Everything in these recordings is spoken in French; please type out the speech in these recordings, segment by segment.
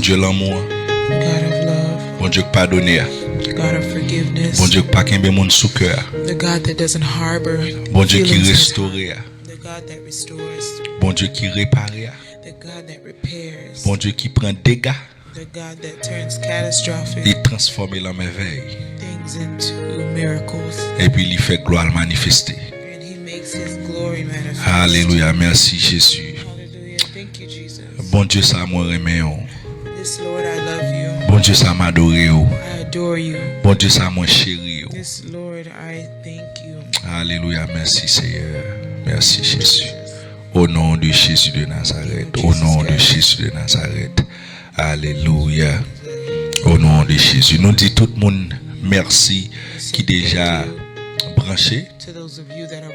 Dieu l'amour. God of love. Bon Dieu qui pardonne. God of forgiveness. Bon Dieu qui pas kembe moun sous cœur. The God that doesn't harbor. Bon Dieu qui feelings in his restaure. heart. The God that restores. Bon Dieu qui répare. The God that repairs. Bon Dieu qui prend dégâts The God that turns catastrophic et transforme la merveille. things into miracles. Et puis il fait gloire manifester. And he makes his glory manifest. Alléluia, merci Jésus. Hallelujah. Thank you, Jesus. Bon Dieu ça moi remet. This Lord, I love you. Bon Dieu ça m'adore. I adore you. Bon Dieu ça moi chéri. This Lord, I thank you. Alléluia, merci Seigneur. Merci Jésus. Au nom de Jésus de Nazareth. Au nom de Jésus de Nazareth. Alléluia. Au nom de Jésus. Nous dit tout le monde merci qui déjà branché. To those of you that have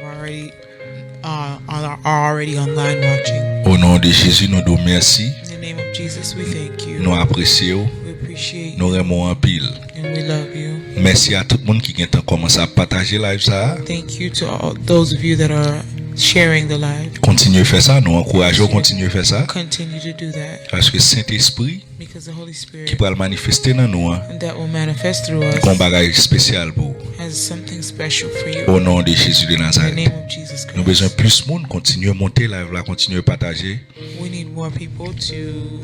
are already online watching. Au nom de Jésus, nous disons merci. In the name of Jesus, we thank you. Nous apprécions. We appreciate Nous you. aimons en pile. And we love you. Merci à tout le monde qui vient commencer à partager live ça. Thank you to all those of you that are sharing the live. Continuez à faire ça. Nous encourageons à continuer à faire ça. Continue to do that. Parce que Saint-Esprit Because the Holy Spirit qui peut le manifester dans nous, and that will manifest through us un bagage spécial pour. has something special for you. Au nom de Jésus de In the Nazareth. name of Jesus Nous avons besoin Christ. plus de monde. Continuez à monter live là, continuez à partager. We need more people to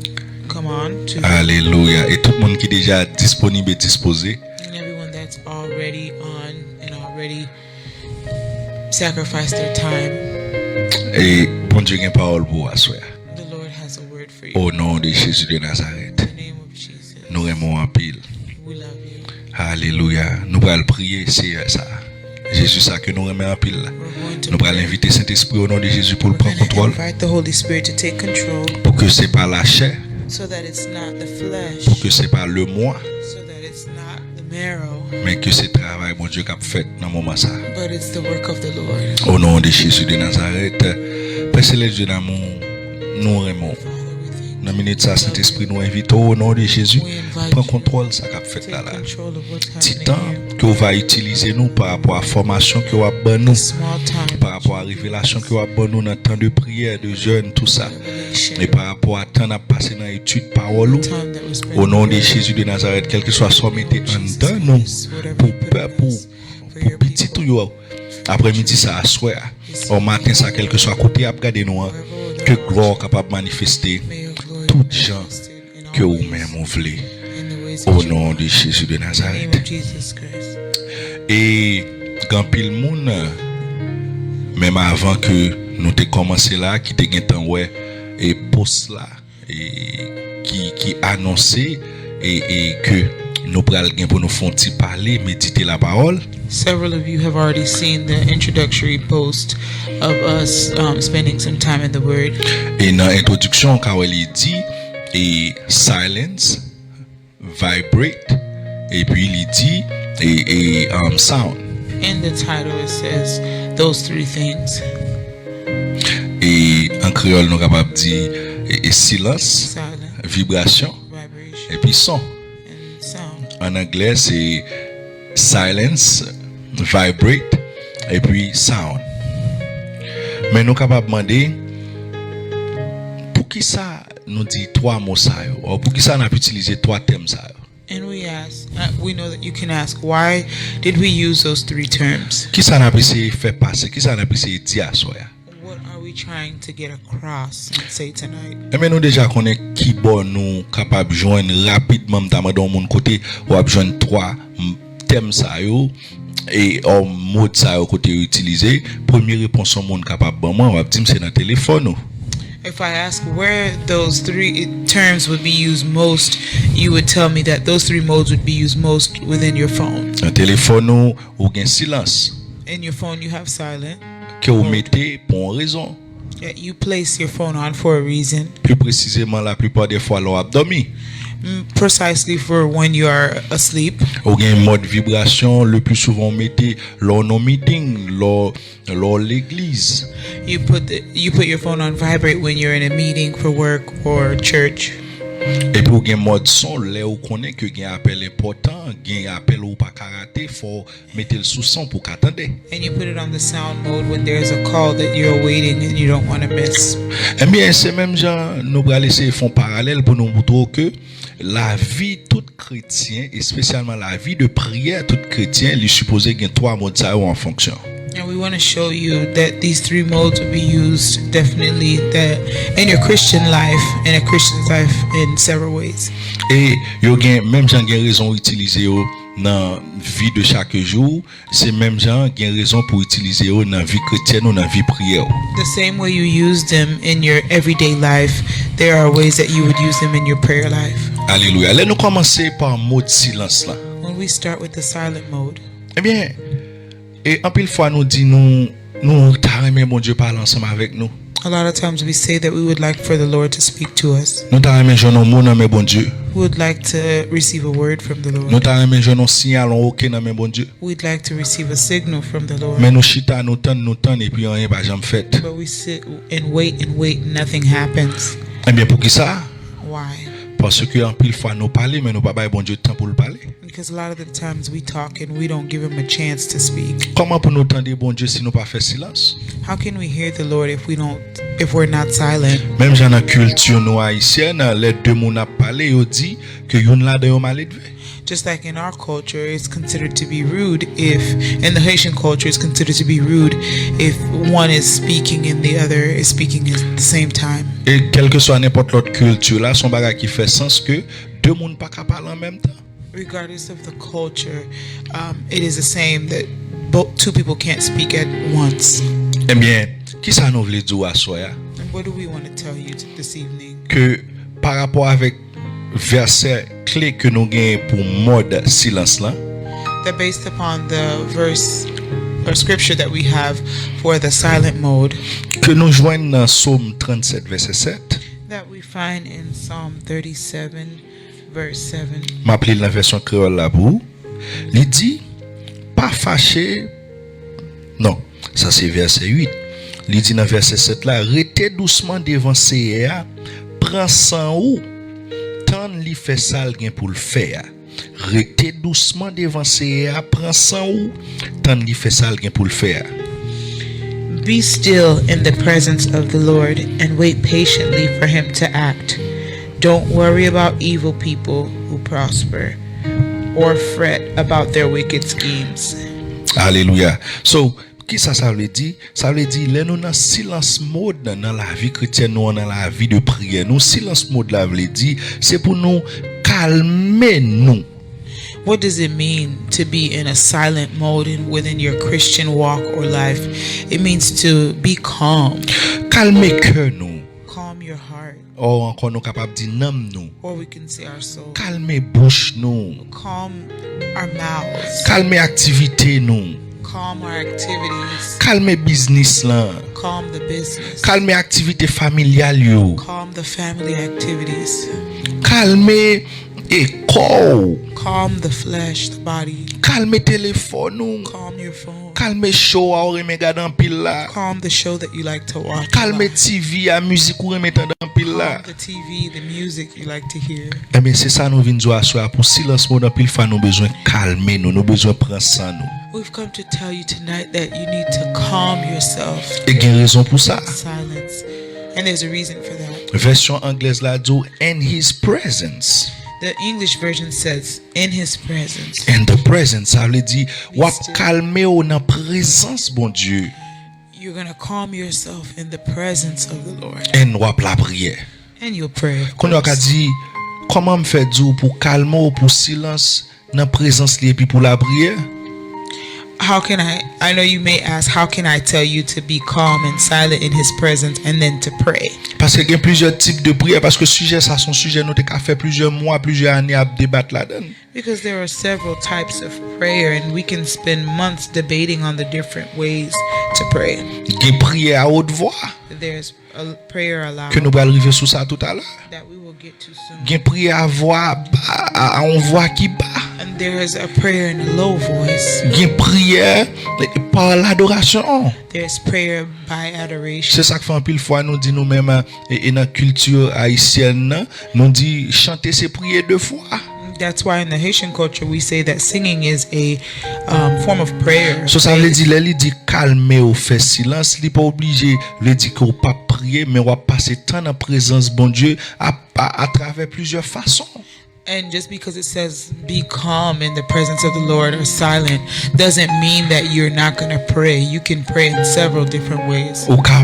come on to Alléluia. Et tout le monde qui est déjà disponible et disposé. and everyone that's already on and already sacrificed their time. Et bon Dieu a une parole pour vous. The Lord has a word for you. Au nom de Jésus de Nazareth. In the name of Jesus. Nous aimons en pile. We love you. Alléluia. Nous allons prier, c'est ça. Jésus, ça que nous aimons en pile. We're going to Nous allons inviter Saint-Esprit au nom de Jésus pour le We're prendre going to contrôle. invite the Holy Spirit to take control Pour que c'est pas la chair, so that it's not the flesh, pour que c'est pas le moi, so that it's not the marrow, mais que c'est le travail bon Dieu qui a fait dans le moment ça. but it's the work of the Lord. Au nom de Jésus de Nazareth, Père Céleste Dieu d'amour, nous aimons. Father, we thank Dans la minute ça, Saint-Esprit nous invite au nom de Jésus. We invite Prends you. contrôle ça qu'a you. fait Take là. control of what's Petit happening temps here. que vous va utiliser nous par rapport à la formation que vous avez bonne nous, Small time, par rapport à la révélation que vous avez bonne nous dans le temps de prière, de jeûne, tout ça. revelation, Et par rapport à temps à passer dans l'étude parole, time that was spent au nom de in Jésus de Nazareth, quel que soit son mettez en Jesus dedans nous, Christ, whatever pour you put peur, in pour us, for your petit tout people, yo. Après-midi ça à soir, au matin ça quel que soit côté à regarder nous, que gloire capable manifester may your glory tout be gens manifested in que all vous-même vous voulez. in the ways that Au you nom want. de Jésus de In the name Nazareth. of Jesus Christ. Et quand pile monde, même avant que nous te commencé là, qui te gen temps ouais, et post là, et qui annonçait et que nous pral gen pour nous font ti parler, méditer la parole. Several of you have already seen the introductory post of us spending some time in the Word. Et dans l'introduction, quand il dit et silence, vibrate, et puis il dit et sound. In the title, it says those three things: Et en créole, nous capable dire et silence, silence, vibration, vibration, et puis son. and sound. En anglais, c'est silence, vibrate, et puis sound. Mais nous capables de demander pour qui ça nous dit trois mots ça, ou pour qui ça n'a pas utilisé trois thèmes ça. And we ask, we know that you can ask, why did we use those three terms? Qui ça n'a pas essayé faire passer, qui ça n'a pas essayé dire à soi. What are we trying to get across and say tonight? Et mais nous déjà connaît qui bon nous capable joindre rapidement dans mon côté ou à joindre trois thèmes ça yo et en mode ça yo côté utiliser. Première réponse au monde capable bon moi on va dire c'est dans téléphone ou. If I ask where those three terms would be used most, you would tell me that those three modes would be used most within your phone. Dans téléphone ou gain silence In your phone, you have silent. que vous mettez pour une raison. Yeah, you place your phone on for a reason, Plus précisément la plupart des fois l'on a dormi. precisely for when you are asleep. Ou gain mode vibration le plus souvent mettez lors nos meetings, lors l'église. You put your phone on vibrate when you're in a meeting for work or church. Et pour gen mode son, là ou connaît que gen appel important, gen appel ou pas karaté, faut mettre le sous son pour qu'attendre. And you put it on the sound mode when there's a call that you're awaiting and you don't want to miss. Eh bien, c'est même genre, nous allons laisser font parallèle pour nous montrer que la vie tout chrétien, et spécialement la vie de prière tout chrétien, il est supposé qu'il y ait 3 modes ça en fonction. And we want to show you that these 3 modes will be used definitely that in your Christian life, in a Christian's life, in several ways. Et yo gen même gens gen raison utiliser yo dans vie de chaque jour, c'est même gens gen raison pour utiliser yo dans vie chrétienne ou dans vie prière. The same way you use them in your everyday life, there are ways that you would use them in your prayer life. Alléluia. Allez nous commencer par mode silence là. When we start with the silent mode, Eh bien, et en pile fois nous dit nous t'a aimé mon Dieu parler ensemble avec nous. a lot of times we say that we would like for the Lord to speak to us. Nous t'a aimé jeune mon dans mes bon Dieu. We would like to receive a word from the Nous Lord. t'a aimé jeune signal OK dans mes bon Dieu. We'd like to receive a signal from the Lord. Mais nous chita nous tend et puis rien pas jamais fait. But we sit and wait, and nothing happens. Eh bien pour qui ça? Why? Parce que en pile fois nous parler mais nous pas bailler bon Dieu temps pour le parler. Because a lot of the times we talk and we don't give him a chance to speak. Comment pour nous tendre bon Dieu si nous pas faire silence? How can we hear the Lord if we're not silent? Même dans la culture nous haïtienne, les deux moun a parlé, yo dit que yon là de mal élevé. Just like in our culture, it's considered to be rude in the Haitian culture, it's considered to be rude if one is speaking and the other is speaking at the same time. Et quelle que soit n'importe l'autre culture là, son bagage qui fait sens que deux moun pas capable parler en même temps. Regardless of the culture, it is the same that two people can't speak at once. Eh bien, qui ça nous veut dire à soi? And what do we want to tell you this evening? Que par rapport avec verset clé que nous gagnons pour mode silence là, That based upon the verse or scripture that we have for the silent mode, que nous joignons dans Psaume 37 verset 7. that we find in Psalm 37 verse 7. M'appelle la version créole là pour. Il dit pas fâché. Non, ça c'est verset 8. Il dit dans verset 7 là, restez doucement devant CA, prends sang ou tant li fait ça gen pour le faire. Restez doucement devant CA, prends sang ou tant li fait ça gen pour le faire. Be still in the presence of the Lord and wait patiently for him to act. Don't worry about evil people who prosper or fret about their wicked schemes. Alléluia. So, qui ça veut dire? Ça veut dire, là, nous dans silence mode dans la vie chrétienne, nous dans la vie de prière. Nous, silence mode là veut dire, c'est pour nous calmer nous. What does it mean to be in a silent mode within your Christian walk or life? It means to be calm. Calmer cœur nous. Calm your heart. Ou encore nous capable de dire nam nous. Or we can say our soul. Calmer bouche nous. Calm our mouths. Calmer activité nous. Calm our activities. Calmer business là. Calm the business. Calmer activité familiale yo. Calm the family activities. Calmer écho. Calm the flesh, the body. Calmer téléphone nous. Calm your phone. Calmer show ou regarder en pile là. Calm the show that you like to watch. Calmer TV à musique ou remettre en pile là. Calm the TV, the music you like to hear. Eh bien c'est ça nous vinn dire à soi pour silence mode en pile fois nous besoin calmer nous besoin prendre ça nous. We've come to tell you tonight that you need to calm yourself. Et il y a raison pour ça. Silence. And there's a reason for that. Version anglaise là dit in his presence. The English version says, in his presence. In the presence, ça veut dire wap calmer ou dans présence bon Dieu. You're going to calm yourself in the presence of the Lord. En wap la prière. And you'll pray. Quand on a dit comment me faire dire pour calmer ou pour silence dans présence li puis pour la prière? How can I know you may ask, how can I tell you to be calm and silent in his presence and then to pray? Parce qu'il y a plusieurs types de prières parce que sujet ça son sujet nous t'ai fait plusieurs mois, plusieurs années à débattre là-dedans. Because there are several types of prayer and we can spend months debating on the different ways to pray. Il y a prière à haute voix. There's prayer aloud que nous allons arriver sur ça tout à l'heure. that we will get to soon. Gen prière à voix à on voix qui bat. And there is a prayer in a low voice. Gen prière par l'adoration. There's prayer by adoration. C'est ça que fait un pile fois nous dit nous-mêmes et dans la culture haïtienne, nous dit chanter c'est prier deux fois. That's why in the Haitian culture we say that singing is a form of prayer. So ça veut dire il dit calmer ou faire silence, il pas obligé veut dire qu'on pas prier mais on va passer temps en présence bon Dieu à travers plusieurs façons. And just because it says be calm in the presence of the Lord or silent doesn't mean that you're not going to pray. You can pray in several different ways. Ou ka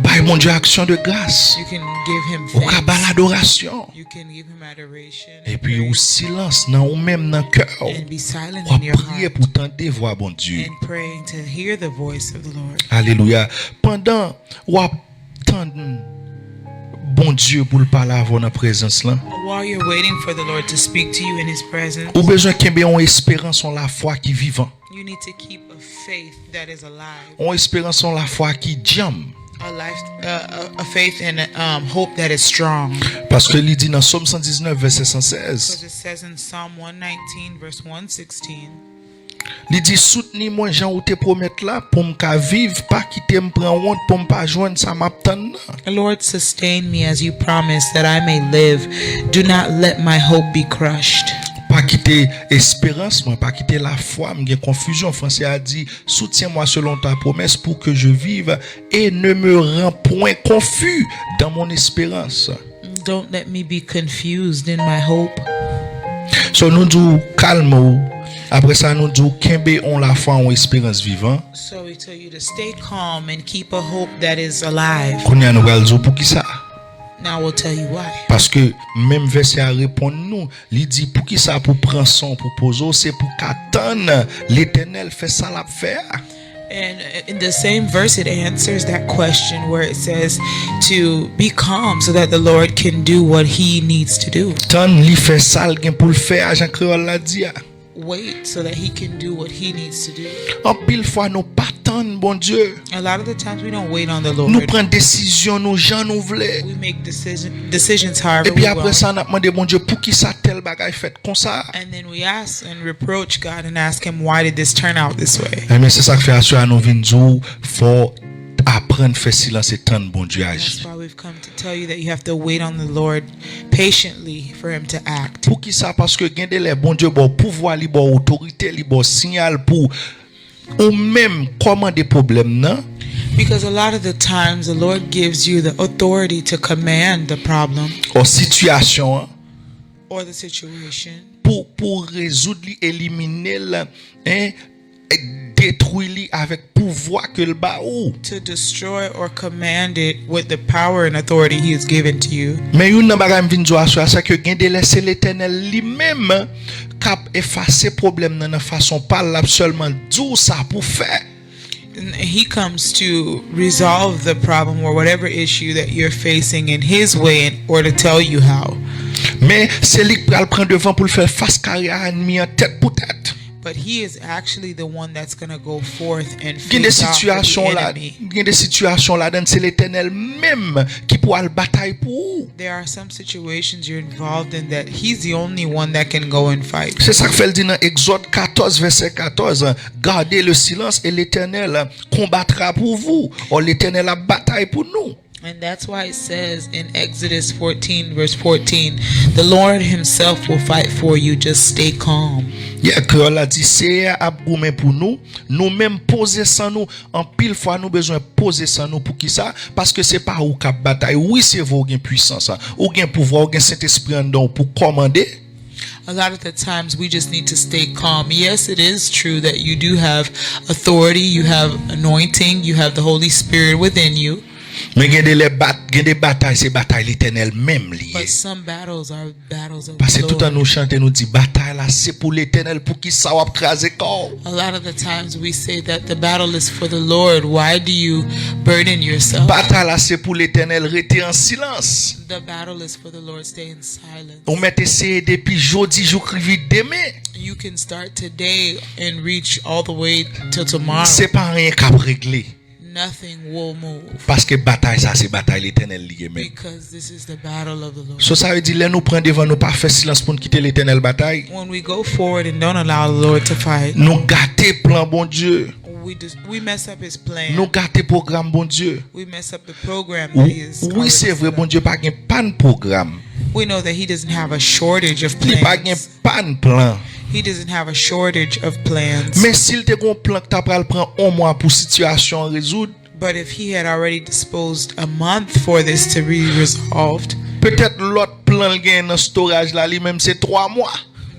bay mon Dieu action de grâce. You can give him Ou ka ba thanks. l'adoration. You can give him adoration. Et puis ou silence dans ou même dans cœur. And be silent Ou in your prier heart. pour tendre voix bon Dieu. And praying to hear the voice of the Lord. Alléluia. Pendant ou attendre bon Dieu pour le parler avant dans présence là. While you're waiting for the Lord to speak to you in his presence, Ou besoin qu'il y ait une espérance en la foi qui vivant. you need to keep a faith that is alive. Une espérance en la foi qui jam. A faith and hope that is strong. Parce que il dit dans Psaume 119 verset 116. Because it says in Psalm 119 verse 116, Il dit soutenez-moi Jean ou te promettre là pour me vivre pas quitter me prendre honte pour me pas joindre ça m'attend. the Lord sustain me as you promised that I may live. Do not let my hope be crushed. Pas quitter espérance, moi pas quitter la foi, m'gen confusion. Français a dit soutiens-moi selon ta promesse pour que je vive et ne me rends point confus dans mon espérance. Don't let me be confused in my hope. So nous dit calme ou après ça nous dit kembe on la foi en espérance vivant. So we tell you to stay calm and keep a hope that is alive. Kounya nous gal dire pour qui ça? Now we'll tell you why. Parce que même verset à répondre nous, il dit pour qui ça pour prendre son pour poser, c'est pour qu'attendre l'Éternel fait ça la faire. And in the same verse, it answers that question where it says to be calm so that the Lord can do what he needs to do. Tant li fait ça gen pour le faire, Jean Kreyol l'a dit. Wait so that he can do what he needs to do. En pile fois nous pas attendre bon Dieu. A lot of the times we don't wait on the Nous Lord. prendre décision nous Jean nous voulons. We make decisions however Et puis we après want. ça on a demandé bon Dieu pour qui ça tel bagay fait comme ça. And then we ask and reproach God and ask him, why did this turn out this way? Mais c'est ça que fait assurer nous vinn dire faut apprendre faire silence et attendre bon Dieu That's agir. why we've come to tell you that you have to wait on the Lord patiently for him to act. Pour qui ça parce que gen délai bon Dieu bon pouvoir li bon autorité li bon signal pour ou même commander problème nan. Because a lot of the times the Lord gives you the authority to command the problem Ou situation or the situation pour résoudre li éliminer la hein détruire li avec pouvoir que le ba ou. to destroy or command it with the power and authority he has given to you. Mais yon nan bagay m'vin dire à ça que gen délai c'est l'Éternel lui-même cap effacer problème nan façon pas la seulement dire ça pour faire. And he comes to resolve the problem or whatever issue that you're facing in his way or to tell you how. Mais c'est lui qui va prendre devant pour le faire face carrière ennemi en tête pour tête. But he is actually the one that's going to go forth and Gen des face off situations the là, enemy. gen des situations là c'est l'Éternel même qui pourra le bataille pour vous. There are some situations you're involved in that he's the only one that can go and fight. C'est ça que fait le dit dans Exode 14 verset 14, gardez le silence et l'Éternel combattra pour vous. Or l'Éternel a bataille pour nous. And that's why it says in Exodus 14 verse 14, the Lord himself will fight for you, just stay calm. Yeah, Kreyol a dit c'est à goumen pour nous, nous même poser sans nous en pile fois nous besoin poser sans nous pour qui ça parce que c'est pas ou cap bataille, oui c'est vous gain puissance, ou gain pouvoir, ou gain Saint-Esprit en don pour commander. A lot of the times we just need to stay calm. Yes, it is true that you do have authority, you have anointing, you have the Holy Spirit within you. Mais gen des batailles, c'est bataille l'Éternel même lié. But some battles are battles of Parce que the tout le temps Lord. nous chantons, nous dit bataille là, c'est pour l'Éternel pour qui ça va craser corps. A lot of the times we say that the battle is for the Lord. Why do you burden yourself? Bataille là, c'est pour l'Éternel rester en silence. The battle is for the Lord. Stay in silence. On met essayer depuis jeudi jour vite demain. You can start today and reach all the way till tomorrow. C'est pas rien qu'à régler. nothing will move. Parce que bataille ça c'est bataille l'Éternel lié même. Because this is the battle of the Lord. So ça veut dire là nous prend devant nous pas faire silence pour nous quitter l'Éternel bataille. When we go forward and don't allow the Lord to fight, Nous gâter plan bon Dieu. we mess up his plan. Nous gâter programme bon Dieu. We mess up the program that he is. Oui, c'est vrai bon Dieu pas de programme. We know that he doesn't have a shortage of Il pas plans. de plan. He doesn't have a shortage of plans. Mais s'il te gon plan que t'as pral prend un mois pour situation résoudre, But if he had already disposed a month for this to be resolved, peut-être l'autre plan le gain dans storage là lui-même c'est 3 mois.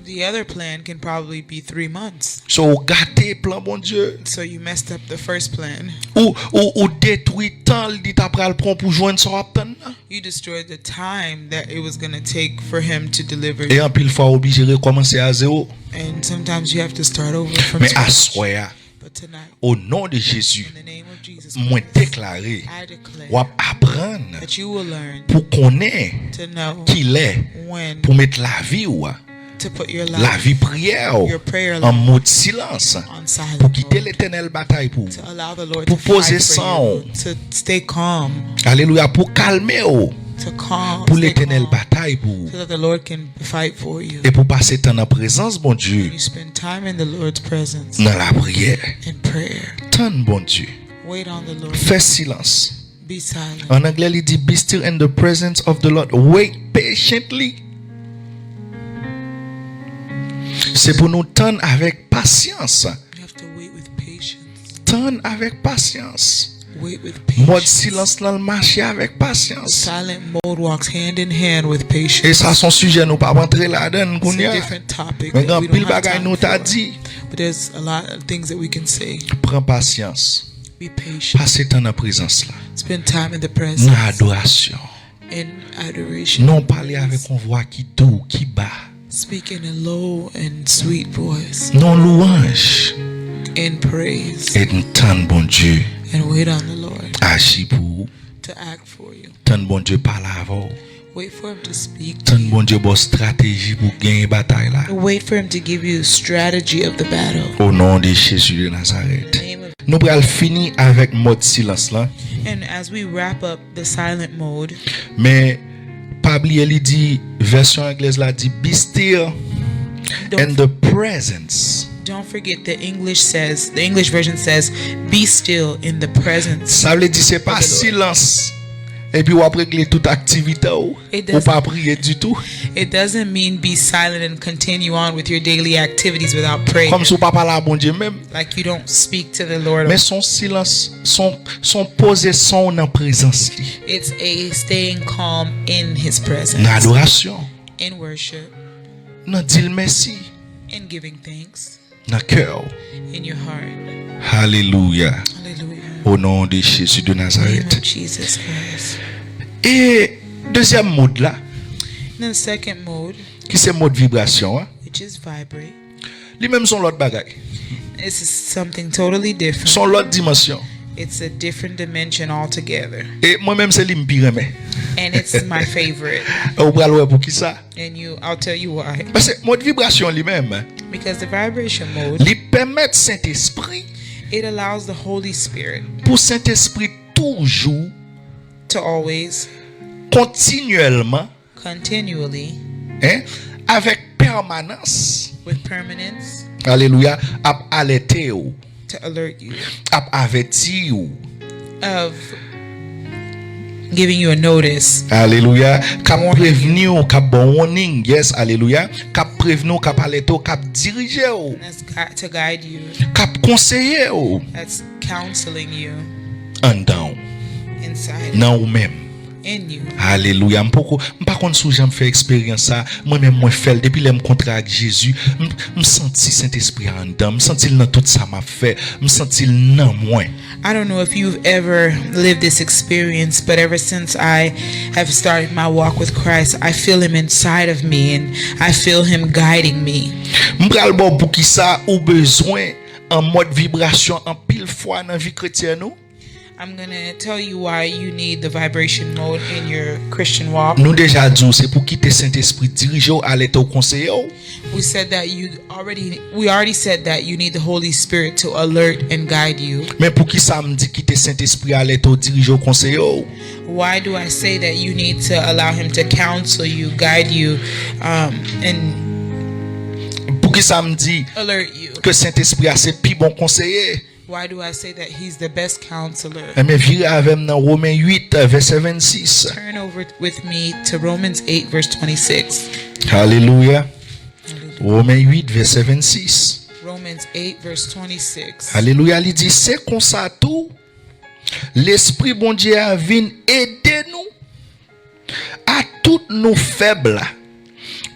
the other plan can probably be 3 months. So gâter plan bon Dieu. So you messed up the first plan. Ou détruit temps li t'a pral prend pour joindre son obtenir. You destroyed the time that it was going to take for him to deliver. Et en pile fois obligé recommencer à zéro. And sometimes you have to start over from Mais à scratch. soya, But tonight, au nom de Jésus, in the name of Jesus, moi déclaré I declare ou apprendre that you will learn pour connaître to know qu'il est when pour mettre la vie ou to put your la life, vie prière your prayer en life mode silence on silent pour quitter mode, l'éternelle bataille pour to allow the Lord pour to fight poser for sang. you, to stay calm, Alléluia pour calmer to calm, pour stay l'éternelle calm, bataille pour so that the Lord can fight for you. et pour passer temps en présence bon Dieu You spend time in the Lord's presence dans la prière. in prayer. Temps bon Dieu. Wait on the Lord. Fais silence. Be silent. En anglais, il dit be still in the presence of the Lord. Wait patiently. C'est pour nous tendre avec patience. You have to wait with patience. Tendre avec patience. Wait with Mode patience. silence dans le marché avec patience. Silent mode walks hand in hand with patience. Et ça, son sujet, nous pas rentrer là-dedans. It's a different topic. Mais that quand we pile don't have bagay time nous t'a for. dit, But there's a lot of things that we can say. prends patience. Be patient. Passez temps dans la présence là. Spend time in the presence. Dans adoration. In adoration. Non parler avec une voix qui doux, qui bas. Speak in a low and sweet voice. Non louange. In praise. Et tant bon Dieu And wait on the Lord agit pour vous. to act for you. Tant bon Dieu parle avant. Wait for him to speak. Tant bon Dieu bon stratégie pour gagner bataille là. Wait for him to give you the strategy of the battle. Au nom de Jésus de Nazareth. Name of- Nous allons finir avec mode silence là. And as we wrap up the silent mode, Mais pas oublier il dit version anglaise là dit be still in the presence. don't forget the English version says, be still in the presence. Ça veut dire c'est pas of the Lord. silence. Et puis on va régler toute activité ou pas prier du tout. It doesn't mean be silent and continue on with your daily activities without praying. Comme si on pas parler à bon Dieu même. Like you don't speak to the Lord. Mais son silence, son posé son en présence li. It's a staying calm in his presence. Dans adoration, In worship, dans dire merci, in giving thanks, dans cœur. in your heart. Alléluia. Hallelujah. Au nom de Jésus de In the name Nazareth. of Jesus Christ. Et deuxième mode là, And then the second mode, qui c'est mode vibration, hein? which is vibrate. Lui même son l'autre bagaille. This is something totally different. Son l'autre dimension. It's a different dimension altogether. Et moi-même c'est lui me mais. And it's my favorite. Ou pral ouais pour qui ça? And I'll tell you why. Parce que mode vibration lui-même, Because the vibration mode, lui permet Saint-Esprit it allows the Holy Spirit pour Saint-Esprit toujours to always, continuellement continually, hein, avec permanence, with permanence, alléluia, ap alerter ou, to alert you ap avertir ou, of giving you a notice, alléluia, kap prévenir ou, kap bon warning, yes, alléluia, kap prévenir ou, kap alerter ou, kap diriger ou, to guide you, kap conseiller ou, that's counseling you en dedans, inside, nan ou même. in you. Alléluia. M'pas contre sou j'aime faire expérience ça. Moi-même moi fait depuis les me rencontre avec Jésus, me senti Saint-Esprit en dedans, me senti dans tout ça m'a fait, me senti dans moi. I don't know if you've ever lived this experience, but ever since I have started my walk with Christ, I feel him inside of me and I feel him guiding me. M'pral bon pour qui ça ou besoin en mode vibration en pile fois dans vie chrétienne ou? I'm going to tell you why you need the vibration mode in your Christian walk. Nous déjà dit c'est pour quitter Saint-Esprit diriger ou aller au conseiller. We already said that you need the Holy Spirit to alert and guide you. Mais pour qui ça me dit quitter Saint-Esprit aller au diriger au conseiller? Why do I say that you need to allow him to counsel you, guide you, and pour qui ça me dit alert you? Que Saint-Esprit a c'est plus bon conseiller? Why do I say that he's the best counselor? Mais virez avec moi dans Romains 8 verset 26. Turn over with me to Romans 8 verse 26. Alléluia. Romains 8 verset 26. Romans 8 verse 26. Alléluia, il dit c'est comme ça tout. L'esprit bon Dieu a venu aider nous à toutes nos faibles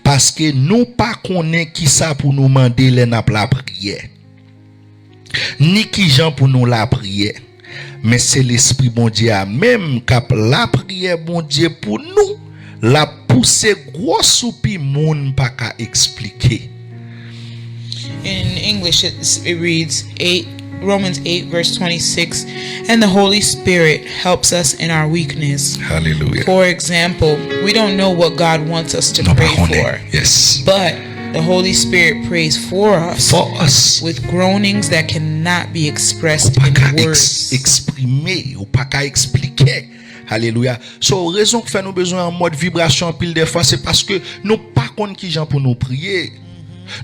parce que nous pas connaît qui ça pour nous demander les n'a la prière. Ni qui gens pour nous la prière. Mais c'est l'esprit bon Dieu même qui la prière bon Dieu pour nous. La poussée gros soupi moun pas qu'à expliquer. In English it reads Romans 8 verse 26, and the Holy Spirit helps us in our weakness. Hallelujah. For example, we don't know what God wants us to pray for. Yes. But the Holy Spirit prays for us with groanings that cannot be expressed in words. Exprimer ou pas qu'à expliquer. Alléluia. So raison que fait nous besoin en mode vibration pile des fois c'est parce que nous pas connait qui gens pour nous prier.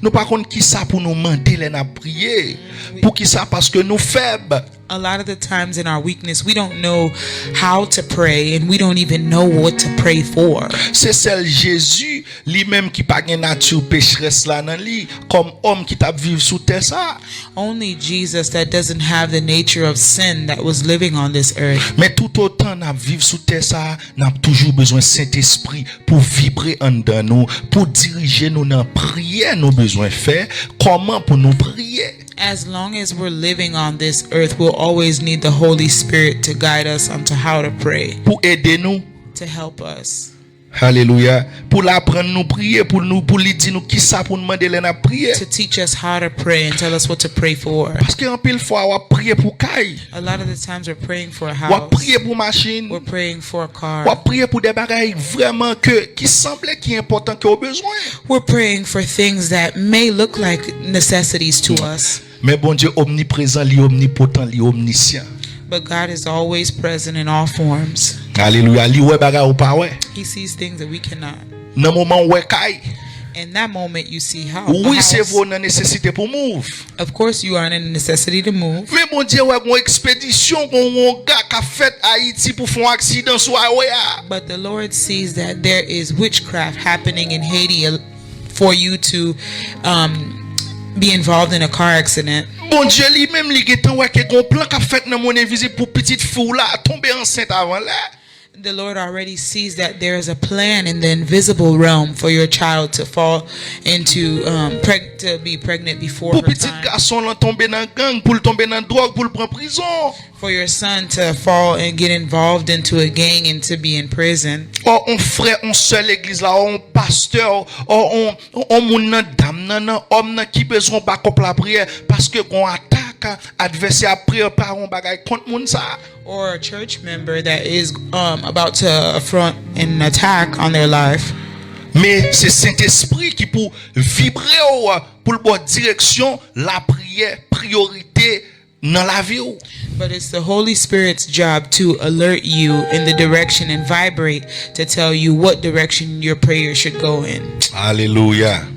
Nous pas connait qui ça pour nous demander les n'a prier. Pour qui ça parce que nous faibles. A lot of the times in our weakness, we don't know how to pray and we don't even know what to pray for. C'est celle Jésus lui-même qui pas une nature pécheresse là dans lui comme homme qui t'a vivre sous terre ça. Only Jesus that doesn't have the nature of sin that was living on this earth. Mais tout autant n'a vivre sous terre ça, n'a toujours besoin Saint-Esprit pour vibrer en dedans nous, pour diriger nous dans prière nous besoin faire, comment pour nous prier. As long as we're living on this earth, we'll always need the Holy Spirit to guide us onto how to pray. Pour aider nous. To help us. Alléluia. Pour l'apprendre nous prier, pour lui dire nous qui ça pour nous demander la prier. To teach us how to pray and tell us what to pray for. Parce que en pile fois on prier pour caille. A lot of the times we're praying for a house. On prier pour machine. We're praying for a car. On prier pour des bagailles vraiment qui semblait qui est important que au besoin. We're praying for things that may look like necessities to us. Mais bon Dieu omniprésent, li omnipotent, li omniscient. But God is always present in all forms. Alléluia. Li wè bagay ou pa wè. He sees things that we cannot. Nan moment wè kay. In that moment you see how. Oui, c'est vrai nan nécessité pour move. Of course you are in a necessity to move. Mais bon Dieu wè gon expédition gon gars ka fait Haïti pour faire un accident sur highway. But the Lord sees that there is witchcraft happening in Haiti for you to be involved in a car accident. Bon Dieu lui-même li getan wè ke gon plan ka fait nan mon invisible pour petite fille là tomber enceinte avant là. The Lord already sees that there is a plan in the invisible realm for your child to fall into to be pregnant before her petit time. garçon là tomber dans gang pour tomber dans drogue pour prendre prison. For your son to fall and get involved into a gang and to be in prison. Or on frère, on seul l'église là, on pasteur, or on moun nan dame nan homme nan qui besoin pas contre la prière parce que qu'on attaque adversaire prière par on bagay contre moun ça. Or a church member that is about to affront an attack on their life. Mais c'est Saint-Esprit qui pour vibrer pour le bonne direction, la prière, priorité dans la vie. But it's the Holy Spirit's job to alert you in the direction and vibrate to tell you what direction your prayer should go in. Alléluia.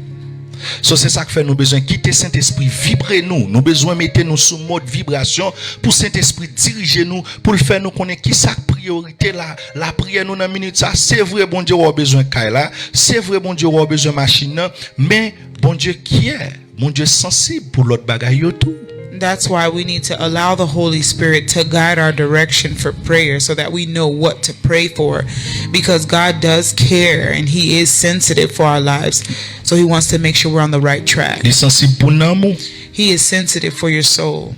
So c'est ça que fait nous besoin quitter Saint-Esprit vibrer nous besoin mettre nous sous mode vibration pour Saint-Esprit diriger nous pour le faire nous connaître qui ça priorité la prière nous dans minute ça c'est vrai bon Dieu a besoin caille là c'est vrai bon Dieu a besoin machine mais bon Dieu qui est bon Dieu sensible pour l'autre bagaille tout. That's why we need to allow the Holy Spirit to guide our direction for prayer so that we know what to pray for, because God does care and He is sensitive for our lives. So He wants to make sure we're on the right track. Il est sensible pour nous. He is sensitive for your soul.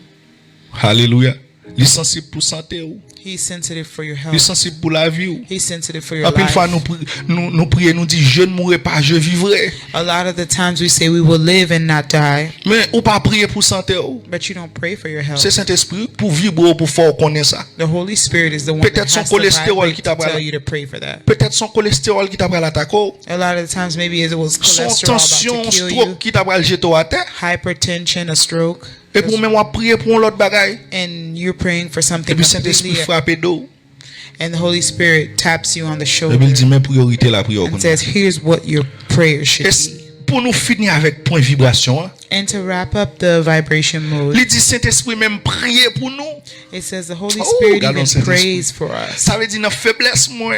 Hallelujah. Il est sensible pour santé ou. He's sensitive for your Il est health. sensible pour la vie ou. He's sensitive for your En pile fois life. nous prions, nous dit je ne mourrai pas, je vivrai. A lot of the times we say we will live and not die, Mais ou pas prier pour santé ou. but you don't pray for your health. C'est Saint-Esprit pour vibrer pour faire connaître ça. The Holy Spirit is the one that Peut-être son has to cholestérol vibrate qui to t'a tell pris. you to pray for that. Peut-être son cholestérol qui t'a pris l'attaque. A lot of the times maybe it was Son cholesterol tension, about to kill you, stroke qui t'a pris jeter à terre. hypertension, a stroke, Et pour même prier pour l'autre bagaille. and you're praying for Et something puis Saint-Esprit completely, frappe d'eau. and the Holy Spirit taps you on the Et shoulder puis il dit mes priorités la prière. and says, here's what your prayer should Et be. pour nous finir avec point vibration, hein, And to wrap up the vibration mode, il dit Saint-Esprit même prier pour nous. it says the Holy Oh, Spirit regardons even Saint-Esprit. prays for us. Ça veut dire dans faiblesse moi.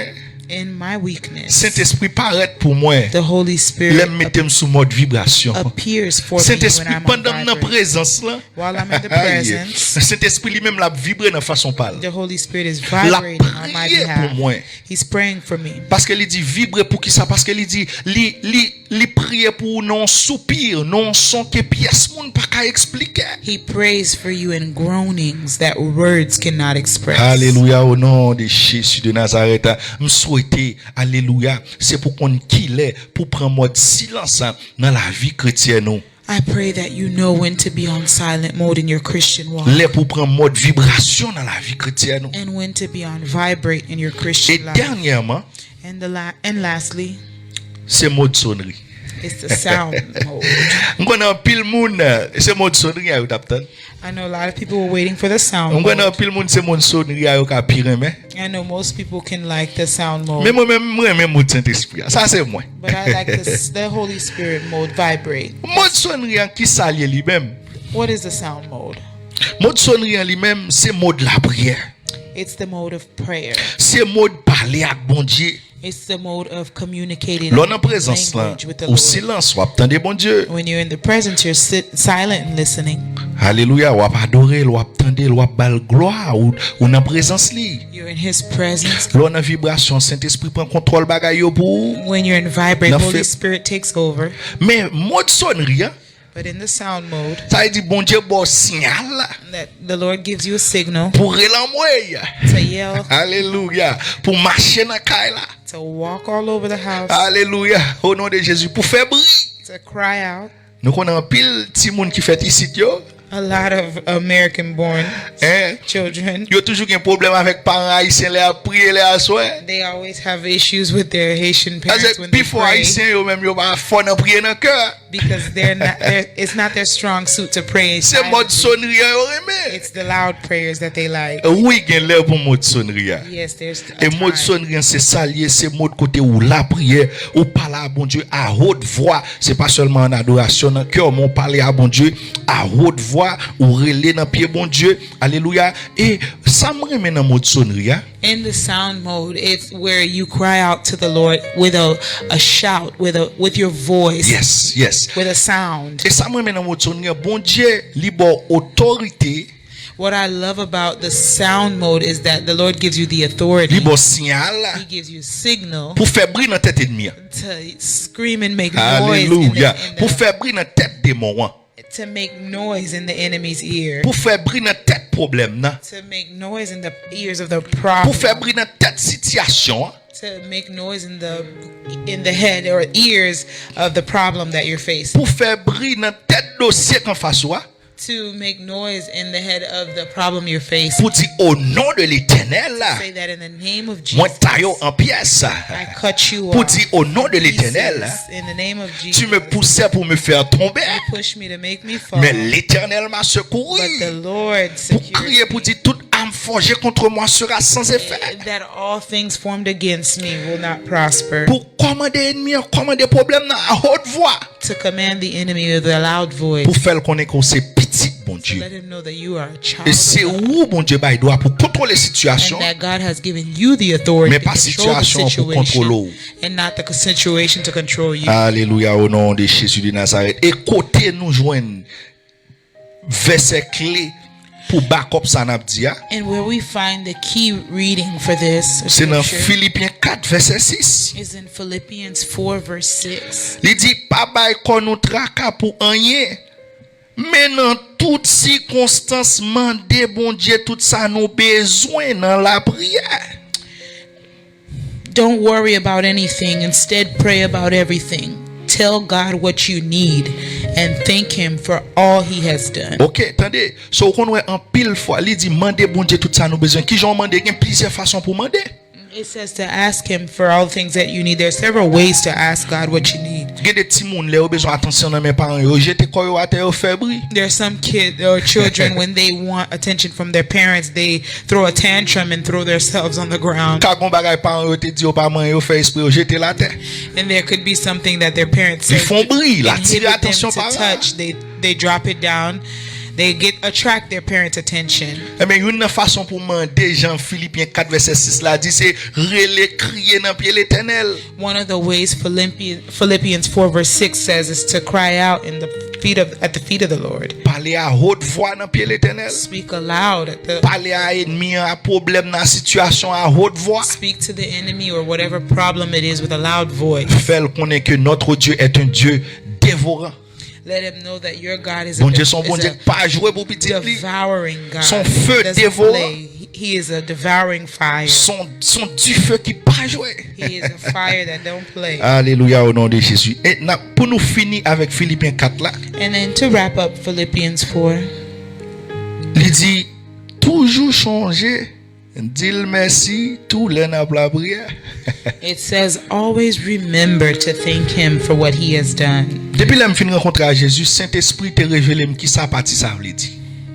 In my weakness, Saint-Esprit paraît pour moi. the Holy Spirit L'aime mettre sous mode vibration. appears for me when Saint-Esprit I'm pendant on la vibrate. présence là. While I'm in the Aïe. presence, Saint-Esprit lui-même l'a vibré de façon pâle. the Holy Spirit is La vibrating on my prière pour behalf. moi. He's praying for me. Parce qu'il dit vibrer pour qui ça? Parce qu'il dit li prier pour non soupir, non son que pièce monde pas qu'à expliquer. He prays for you in groanings that words cannot express. Alléluia au nom de Jésus de Nazareth. Me souhaiter alléluia, c'est pour qu'on qu'il est pour prendre mode silence dans la vie chrétienne nous. I pray that you know when to be on silent mode in your Christian walk Les pour prendre mode vibration dans la vie chrétienne nous. and when to be on vibrate in your Et Christian life. dernièrement, And lastly, c'est mode sonnerie. it's the sound mode. On connaît pile monde, c'est mode sonnerie à t'aptan. I know a lot of people were waiting for the sound On connaît mode. pile monde c'est mode sonnerie à ka pire mais. I know most people can like the sound mode. Mais moi-même mode Saint-Esprit. Ça c'est moi. But I like the Holy Spirit mode, vibrate. Mode sonnerie qui s'allie lui-même. What is the sound mode? Mode sonnerie lui-même c'est mode la prière. It's the mode of prayer. C'est mode parler avec bon Dieu. It's the mode of communicating L'on en présence là, language with the au Lord. silence, ou attendez bon Dieu. When you're in the presence, you're silent and listening. Alléluia, ou adorer, ou attendez, ou bal gloire, ou en présence li. You're in His presence. L'on en vibration, Saint-Esprit prend contrôle bagay yo pour. When you're in vibrate, Now Holy fit- Spirit takes over. Mais mode sonnerie, hein, But in the sound mode, ça veut dire bon Dieu bon signal là, that the Lord gives you a signal pour relanmoyer. to yell, Alléluia, pour marcher dans caille là. to walk all over the house, Alléluia, au nom de Jésus, pour faire bruit. to cry out. Nous connaissons pile petit monde qui fait ici yo. A lot of American-born Hein? children, Yo toujours un problème avec parents haïtiens les à prier les à soir. they always have issues with their Haitian Parce parents que when they before pray haïtiens yo même yo pas fort dans prier dans cœur. because it's not their strong suit to pray. C'est mode silently. sonnerie yo remè. It's the loud prayers that they like. Oui, gen lè pour mode sonnerie. Yes, there's a Et mode time. sonnerie c'est salier, c'est mode côté où la prière, ou parler à bon Dieu à haute voix, c'est pas seulement en adoration dans cœur, mais on parler à bon Dieu à haute voix ou relé dans pied bon Dieu. Alléluia. Et ça me remet dans mode sonnerie. In the sound mode, it's where you cry out to the Lord with a shout, with your voice, Yes, yes. with a sound. Et ça me remet dans mode sonnerie. Bon Dieu, libre autorité, What I love about the sound mode is that the Lord gives you the authority. libre signal He gives you signal pour faire briller dans tête ennemi. to scream and make noise Alléluia. Pour in faire briller dans tête démon. to make noise in the enemy's ear, Pour faire briller dans tête problème nan. to make noise in the ears of the Pour problem, faire briller dans tête situation. to make noise in the head or ears of the problem that you're facing, Pour faire briller dans tête dossier qu'en face ou. to make noise in the head of the problem you're facing. Pour dire au nom de l'Éternel là, Say that in the name of moi Jesus, taillot en pièces. I cut you Pour off. dire au nom de l'Éternel, Pieces. In the name of tu Jesus, me poussais pour me faire tomber, you push me to make me fall, mais l'Éternel m'a secouru. but the Lord Pour secured crier, pour dire toute âme forgée contre moi sera sans effet. that all things formed against me will not prosper. Pour commander ennemi, commander problème à haute voix. To command the enemy with a loud voice, Pour faire connaître que c'est petit, bon Dieu. let him know that you are a child Et of c'est God, où, bon Dieu, il doit pour contrôler la situation. and that God has given you the authority Mais to pas control the situation pour situation, contrôler. and not the situation to control you. Alléluia au nom de Jésus de Nazareth. Et côté nous joignent verset clé pour backup ça n'a dit. And where we find the key reading for this C'est dans scripture Philippiens 4 verset 6. is in Philippians 4 verse 6. Il dit pas bail qu'on nous traka pour rien, Mais dans toutes circonstances, mandez bon Dieu tout ça nous besoin dans la prière. Don't worry about anything. Instead, pray about everything. Tell God what you need and thank Him for all He has done. Ok, attendez. So, qu'on voit en pile fois, il dit, mandez bon Dieu tout ça nous besoin. Qui j'en mande, il y a plusieurs façons pour demander. It says to ask Him for all the things that you need. There's several ways to ask God what you need. Il y a des petits moun, les ont besoin attention dans mes parents. Yo, j'étais quoi yo à terre fébrile. There's some kids or children when they want attention from their parents, they throw a tantrum and throw themselves on the ground. Quand on bagay parents yo te dit yo pas man yo fait esprit yo jeter la terre. And there could be something that their parents Ils said font bruit, la inhibit tirer them attention to par là. touch. They drop it down. They attract their parents' attention. Mais une façon pour demander Jean Philippiens 4 verset 6 là dit c'est relé crier dans pied l'Éternel. One of the ways Philippians 4 verse 6 says is to cry out at the feet of the Lord. Parler à haute voix dans pied l'Éternel. Speak aloud at the Parler à ennemi à problème dans situation à haute voix. Speak to the enemy or whatever problem it is with a loud voice. Faire connaître que notre Dieu est un Dieu dévorant. Let him know that your God is Bon Dieu son bon Dieu pas jouer pour petit li. devouring God. Son feu Doesn't dévorant. play. He is a devouring fire. Son du feu qui pas jouer. He is a fire that don't play. Alléluia au nom de Jésus. Et pour nous finir avec Philippiens 4 là. And then to wrap up Philippians 4, Il dit toujours changer. Dis merci tout le n'a la prière. it says, always remember to thank Him for what He has done. Depuis que je fin rencontrer à Jésus, Saint-Esprit te révélé qui ça parti ça veut dire.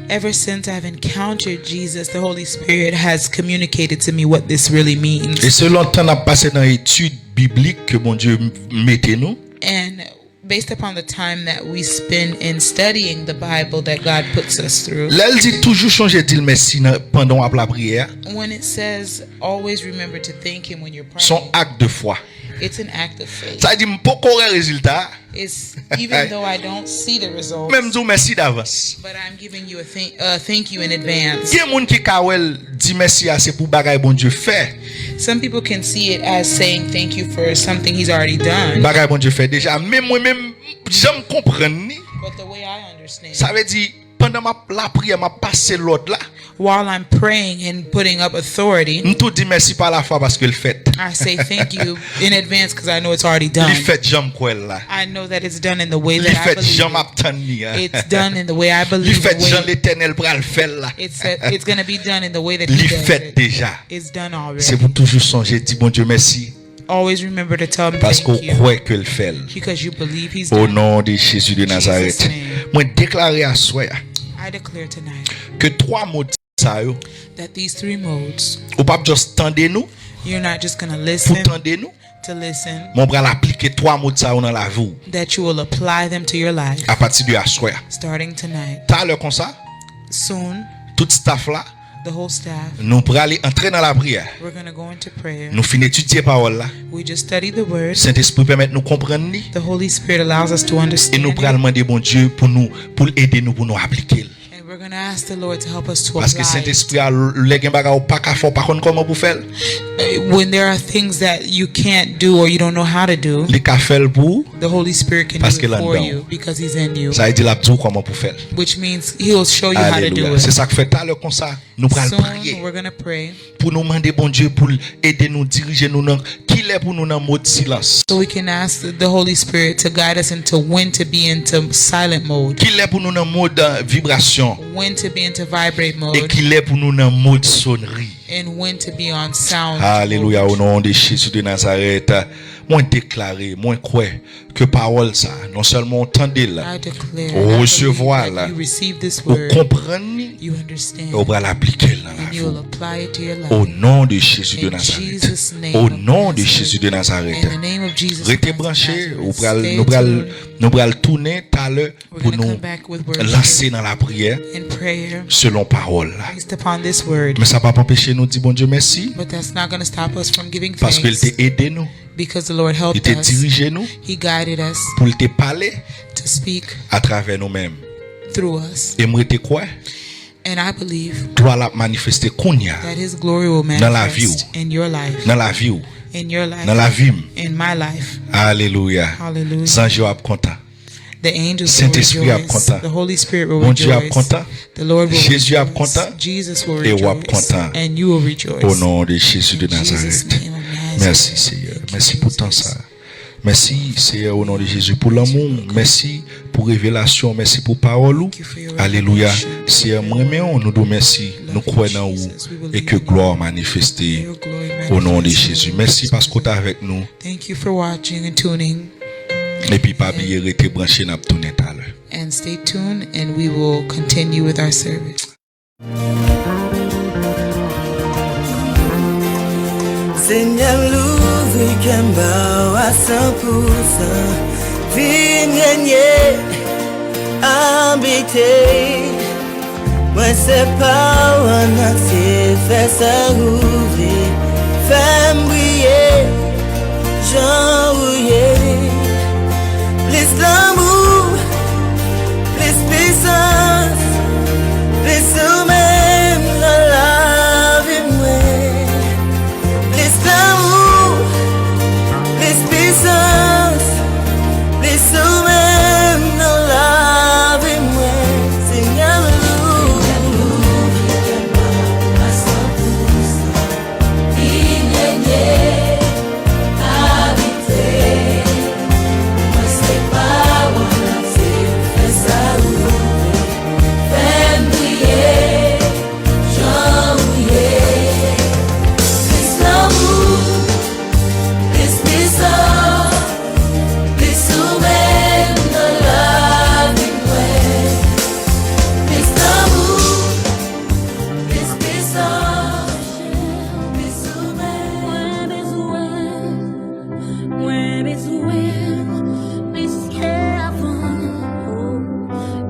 Ever since I've encountered Jesus, the Holy Spirit has communicated to me what this really means. Et selon le temps n'a passé dans l'étude biblique que mon Dieu mettait nous. And based upon the time that we spend in studying the Bible that God puts us through, Là, il dit toujours changer dire merci pendant la prière. when it says always remember to thank Him when you're Son praying, acte de foi. it's an act of faith. Ça dit pas correct résultat. It's even though I don't see the results, Même dire merci d'avance. but I'm giving you a thank you in advance. Il y a des gens qui kawel dit merci à c'est pour bagay bon Dieu fait. Some people can see it as saying thank you for something He's already done, Bagay bon Dieu fait déjà. Mais moi même j'aime comprendre ni. but the way I understand Ça veut dire pendant la prière m'a passé l'autre là. while I'm praying and putting up authority, Nous tout dit merci par la foi parce que le fait. I say thank you in advance because I know it's already done. Il fait j'aime quoi là. I know that it's done in the way Il that I fait believe j'aime it. attendre. It's done in the way I Il believe fait the Jean way l'Éternel pral faire là. it's going to be done in the way that He Il does fait it. déjà. It's done C'est already. pour toujours songer dit bon Dieu merci Always remember to tell Him parce qu'on thank you croit que le fait. because you believe He's Au done. nom de Jésus de Nazareth. Jesus' name. Moi déclarer à soi I declare tonight que trois mots ça yo that these three modes, ou pas juste tendre nous you're not just going to pour listen tendre nous. to listen, Mon bras l'appliquer trois mots ça dans la vie that you will apply them to your life à partir de soi. starting tonight. T'as l'heure comme ça Soon, tout staff là the whole staff, nous pour aller entrer dans la prière. we're going to go into prayer. Nous fin étudier parole là. We just study the word. Saint-Esprit permet nous comprendre ni The Holy Spirit allows us to et understand nous it. pral demander bon Dieu pour aider nous pour nous appliquer. And we're going to ask the Lord to help us to Parce que apply it. Saint-Esprit a les gen baga ou pas ka fort par contre comment pour faire. When there are things that you can't do or you don't know how to do, Les ka faire pour the Holy Spirit can Parce do it que for là-dedans. you because He's in you, ça veut dire la tout comment pour faire. which means He'll show you how to do Alléluia. C'est it. ça que fait tout à l'heure comme ça. Nous pral Soon, prier we're going to pray pour nous demander bon Dieu pour aider nous diriger nous dans qui est pour nous dans mode silence. so we can ask the Holy Spirit to guide us into when to be into silent mode, Qui est pour nous dans mode vibration when to be into vibrate et mode, qui est pour nous dans mode sonnerie. and when to be on sound Alléluia mode. au nom de Jésus de Nazareth. Moi déclarer, moi croire que parole ça non seulement entendez là, I declare Au I recevoir, believe là. that you receive this ou word, comprendre you understand, et va l'appliquer dans la and vie. you will apply it to your life. Au nom de Jésus de In Nazareth. Jesus' name Au of nom de Nazareth. Jésus de Nazareth. In the name of Jesus Restez Christ of branchés, Nazareth, nous stay pral tuned. tourner tout à l'heure We're pour going to nous come back with worship lancer dans la prière and prayer selon parole. based upon this word. Mais ça va pas empêcher nous de dire bon Dieu merci But that's not going to stop us from giving parce qu'il thanks t'a aidé nous, because the Lord il helped t'a us. dirigé nous He guided us pour te parler to speak à travers nous-mêmes. through us. Et moi te quoi And I believe doit la manifester kounya that His glory will Dans la vie. manifest in your life, dans la vie ou in your life, dans la vie. in my life. Alléluia. Hallelujah. Sans Joab content. The angels will Saint-Esprit a rejoice. content. The Holy Spirit will Mon Dieu a rejoice. content. The Lord will Jésus a rejoice. content. Jesus will Et wap rejoice. content. And you will rejoice. Au nom de Jésus de In Jesus' Nazareth. name of Nazareth. Merci Seigneur. Merci pour tant ça. Merci Seigneur au nom de Jésus pour l'amour. Merci pour révélation. Merci pour parole. Alléluia. Seigneur, nous nous merci. Nous croyons en vous et que gloire manifestée au nom de Jésus. Merci parce que tu es avec nous. Thank you for watching and tuning. Et puis pas oublier rester branché n'a tourner tout à l'heure. And stay tuned and we will continue with our service. Seigneur l'ouvre Kemba à 100%. Vigne gagner, habiter. Moi c'est pas un actif, fait ça ouvrir. Femme briller, Jean rouiller. Plus l'amour, plus puissance, plus même la vie moi. Plus l'amour, plus puissance, plus même la vie moi. Seigneur l'ouvre, à 100%. Il gagne, habiter. Moi c'est pas moi, c'est ça ouvrir. Fais briller, j'en oublier. Plus l'amour, plus puissant, plus souverain dans la vie moi. Plus l'amour, plus puissant, plus souverain. Moins besoin, plus qu'avant.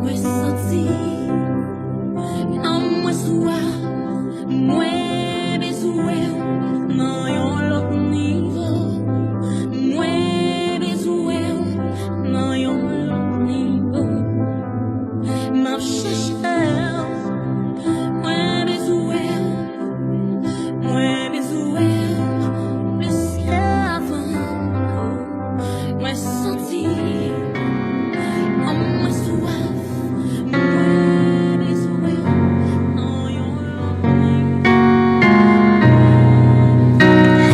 Moins senti, non moins soif, moins besoin, non yon l'autre niveau. Moins besoin, non yon l'autre niveau. Ma cherche, moins besoin, plus qu'avant. Moins senti, non moins soif, moins besoin, non yon l'autre niveau.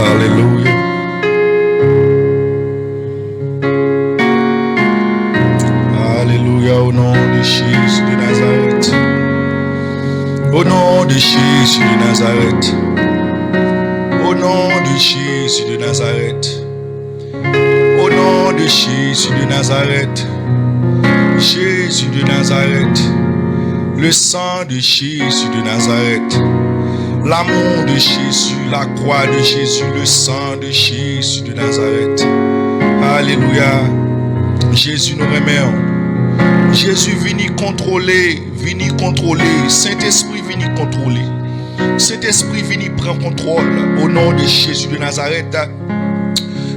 Alléluia. Alléluia au nom de Jésus de Nazareth. Au nom de Jésus de Nazareth. Au nom de Jésus de Nazareth. Au nom de Jésus de Nazareth. Jésus de Nazareth. Le sang de Jésus de Nazareth. L'amour de Jésus, la croix de Jésus, le sang de Jésus de Nazareth. Alléluia. Jésus nous remercie. Jésus vini contrôler. Saint-Esprit vini contrôler. Saint-Esprit vini prendre contrôle au nom de Jésus de Nazareth.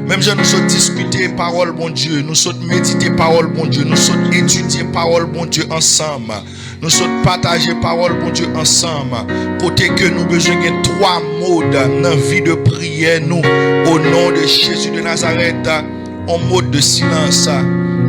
Même si nous sommes discuter parole bon Dieu, nous sommes méditer parole bon Dieu, nous sommes étudier parole bon Dieu ensemble. Nous sommes partager parole bon Dieu ensemble. Côté que nous besoin de 3 modes dans la vie de prière nous au nom de Jésus de Nazareth. En mode de silence.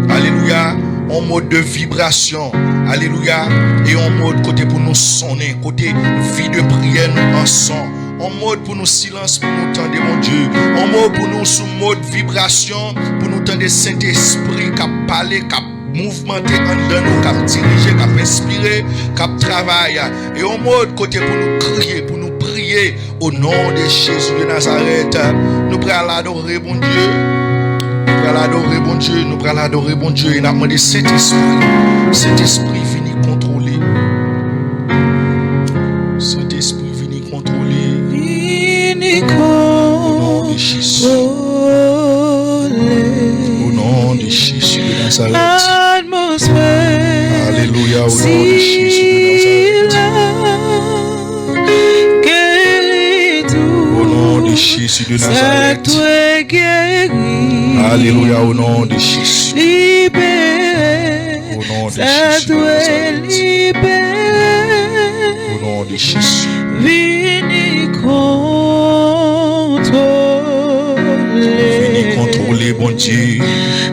Alléluia. En mode de vibration. Alléluia. Et en mode côté pour nous sonner. Côté vie de prière nous ensemble. En mode pour nous silence, pour nous tendre mon Dieu. En mode pour nous sous mode vibration, pour nous tendre Saint-Esprit qui a parlé, qui a mouvementé en dedans nous, qui a dirigé, qui a inspiré, qui a travaillé. Et en mode côté pour nous crier, pour nous prier au nom de Jésus de Nazareth. Nous prenons l'adorer bon Dieu. Nous prenons l'adorer bon Dieu. Nous prenons l'adorer bon Dieu. Et nous demandons Saint-Esprit. Saint-Esprit vini contrôler. Saint-Esprit vini contrôler. Au nom de Jésus. Au nom de Jésus de Nazareth. Alléluia. Au nom de Jésus de Nazareth. Au nom de Jésus de Nazareth. Alléluia. Au nom de Jésus. Au nom de Jésus de Nazareth. Au nom de Jésus. Vini contrôler, bon Dieu.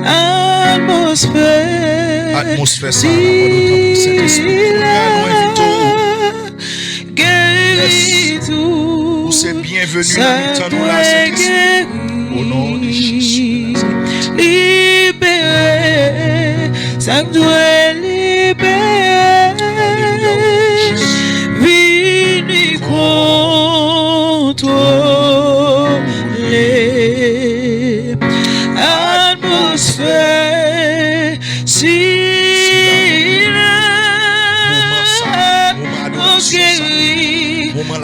Atmosphère. atmosphère ça, notre Saint-Esprit, nous invitons. Yes. Vous c'est bienvenu dans nous là, Saint-Esprit. Au nom de Jésus. Libéré, ça doit libérer. Vini contrôler atmosphère.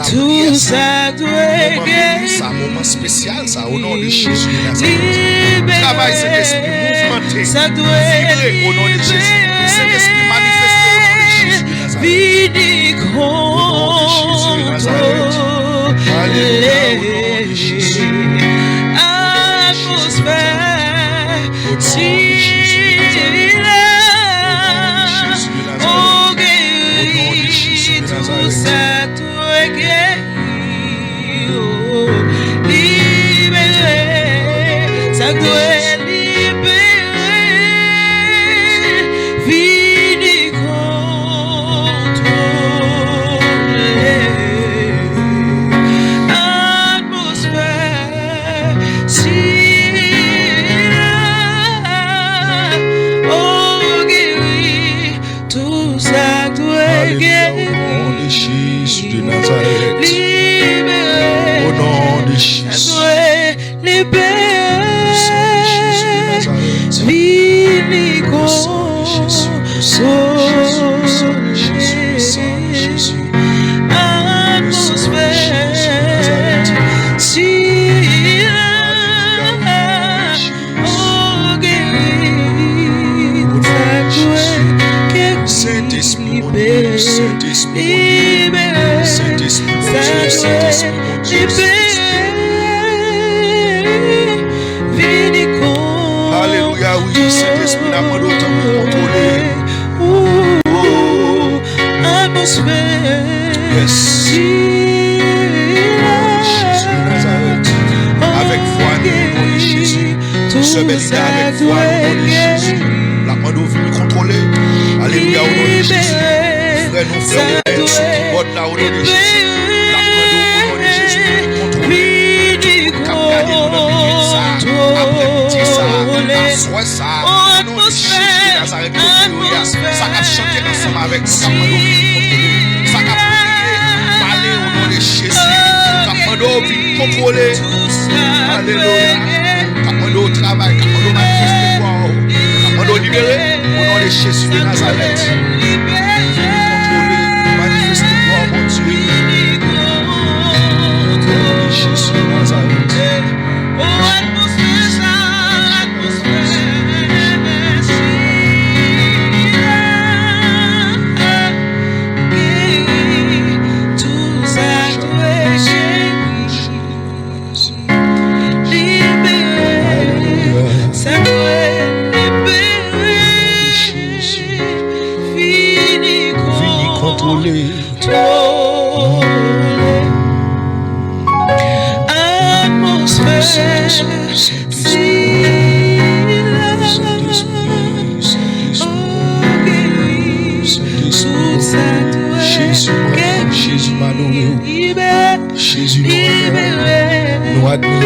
Tout ça doit guérir. Moment spécial, ça, au nom de Jésus. Travail, Saint-Esprit, mouvementé. Ça doit vibrer au nom de Jésus. Saint-Esprit, manifesté au nom de Jésus. Vini contrôler. Alléluia, au nom de Jésus. Atmosphère. Tout ça doit guérir. Libérer, ça doit libérer. Vini contrôler. Atmosphère, oh guérir, tout ça doit guérir. Jésus de Nazareth. Libéré. Au nom de Jésus. Libéré. Vini Saint-Esprit, libéré. Saint-Esprit, alléluia, oui, Saint-Esprit, la main d'autant pour contrôler. Atmosphère. Yes. Jésus de Nazareth. Avec foi, nous, au nom de Jésus. Sœur Belinda, avec foi, au nom de Jésus. La main d'eau vient contrôler. Alléluia, au nom de Jésus. Frère, nous, frères, ceux qui votent là, au nom de Jésus. La main d'eau, au nom de Jésus, vient contrôler. Capitaine, nous, dans minute ça. Après-midi ça. La soirée ça. Au nom de Jésus de Nazareth, ça a chanté ensemble avec nous. La main d'eau vient contrôler. Ça a prié. Parler au nom de Jésus. La main d'eau vient contrôler. Alléluia. La main d'eau travail. La main d'eau manifeste quoi. La main d'eau libérée. Au nom de Jésus de Nazareth. Contrôler. Manifeste quoi, mon Dieu. Au nom de Jésus de Nazareth. Jésus m'a nourri. Jésus nous admire.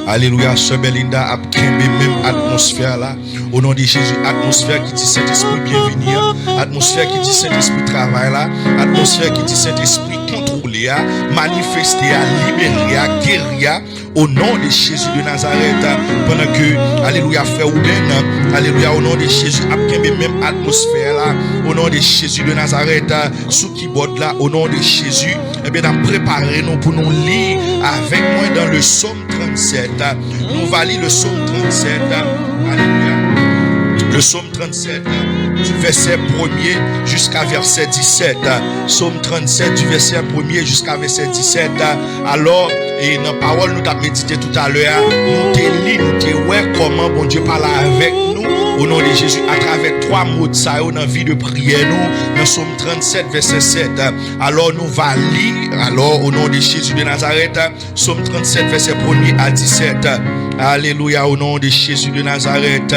Alléluia, Sœur Belinda a kembe même atmosphère là. Au nom de Jésus, atmosphère qui dit Saint-Esprit bienvenue. Atmosphère qui dit Saint-Esprit travail là. Atmosphère qui dit Saint-Esprit contrôle. contrôler, manifester, libérer, guérir au nom de Jésus de Nazareth. Pendant que, alléluia, frère Ouben, alléluia, au nom de Jésus, après même atmosphère là, au nom de Jésus de Nazareth, sous keyboard là, au nom de Jésus, eh bien, préparez-nous pour nous lire avec moi dans le psaume 37. Nous va lire le psaume 37. Alléluia. Le psaume 37 du verset 1er jusqu'à verset 17. Psaume 37 du verset 1er jusqu'à verset 17. Alors, et dans la parole, nous avons médité tout à l'heure, nous t'ai lu, nous t'ai ouais comment bon Dieu parle avec nous au nom de Jésus à travers 3 mots de ça dans la vie de prière nous dans Psaume 37 verset 7. Alors nous va lire alors au nom de Jésus de Nazareth Psaume 37 verset 1er à 17. Alléluia au nom de Jésus de Nazareth.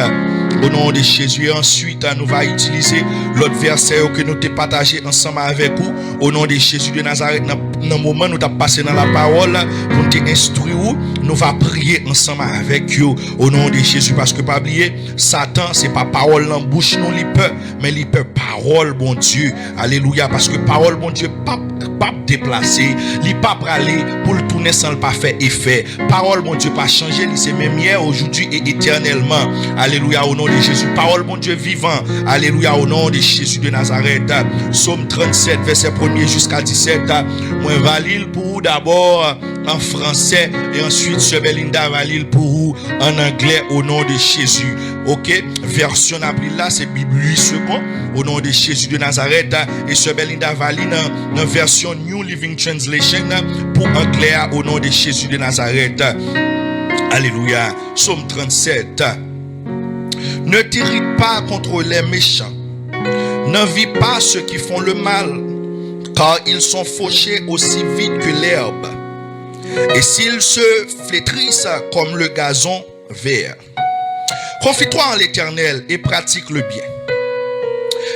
Au nom de Jésus, et ensuite, nous va utiliser l'autre verset que nous t'ai partagé ensemble avec vous. Au nom de Jésus de Nazareth, dans le moment où nous t'avons passé dans la parole, pour t'instruire, nous va prier ensemble avec vous. Au nom de Jésus, parce que pas oublier, Satan, c'est pas parole en bouche, non, il peut, mais il peut parole, bon Dieu. Alléluia, parce que parole, bon Dieu, pas déplacer, il pas aller pour le tourner sans le pas faire effet. Parole, mon Dieu, pas changer, c'est même hier, aujourd'hui et éternellement. Alléluia, au nom de Jésus. Parole, mon Dieu, vivant. Alléluia, au nom de Jésus de Nazareth. Psaume 37, verset 1er jusqu'à 17. Moi, va lire pour vous d'abord en français et ensuite, ce Belinda va lire pour vous en anglais au nom de Jésus. Ok? Version April là, c'est Biory second au nom de Jésus de Nazareth. Et ce Belinda va lire dans version New Living Translation pour anglais au nom de Jésus de Nazareth. Alléluia. Psaume 37. Ne t'irrite pas contre les méchants. N'envie pas ceux qui font le mal, car ils sont fauchés aussi vite que l'herbe. Et s'ils se flétrissent comme le gazon vert. Confie-toi en l'Éternel et pratique le bien.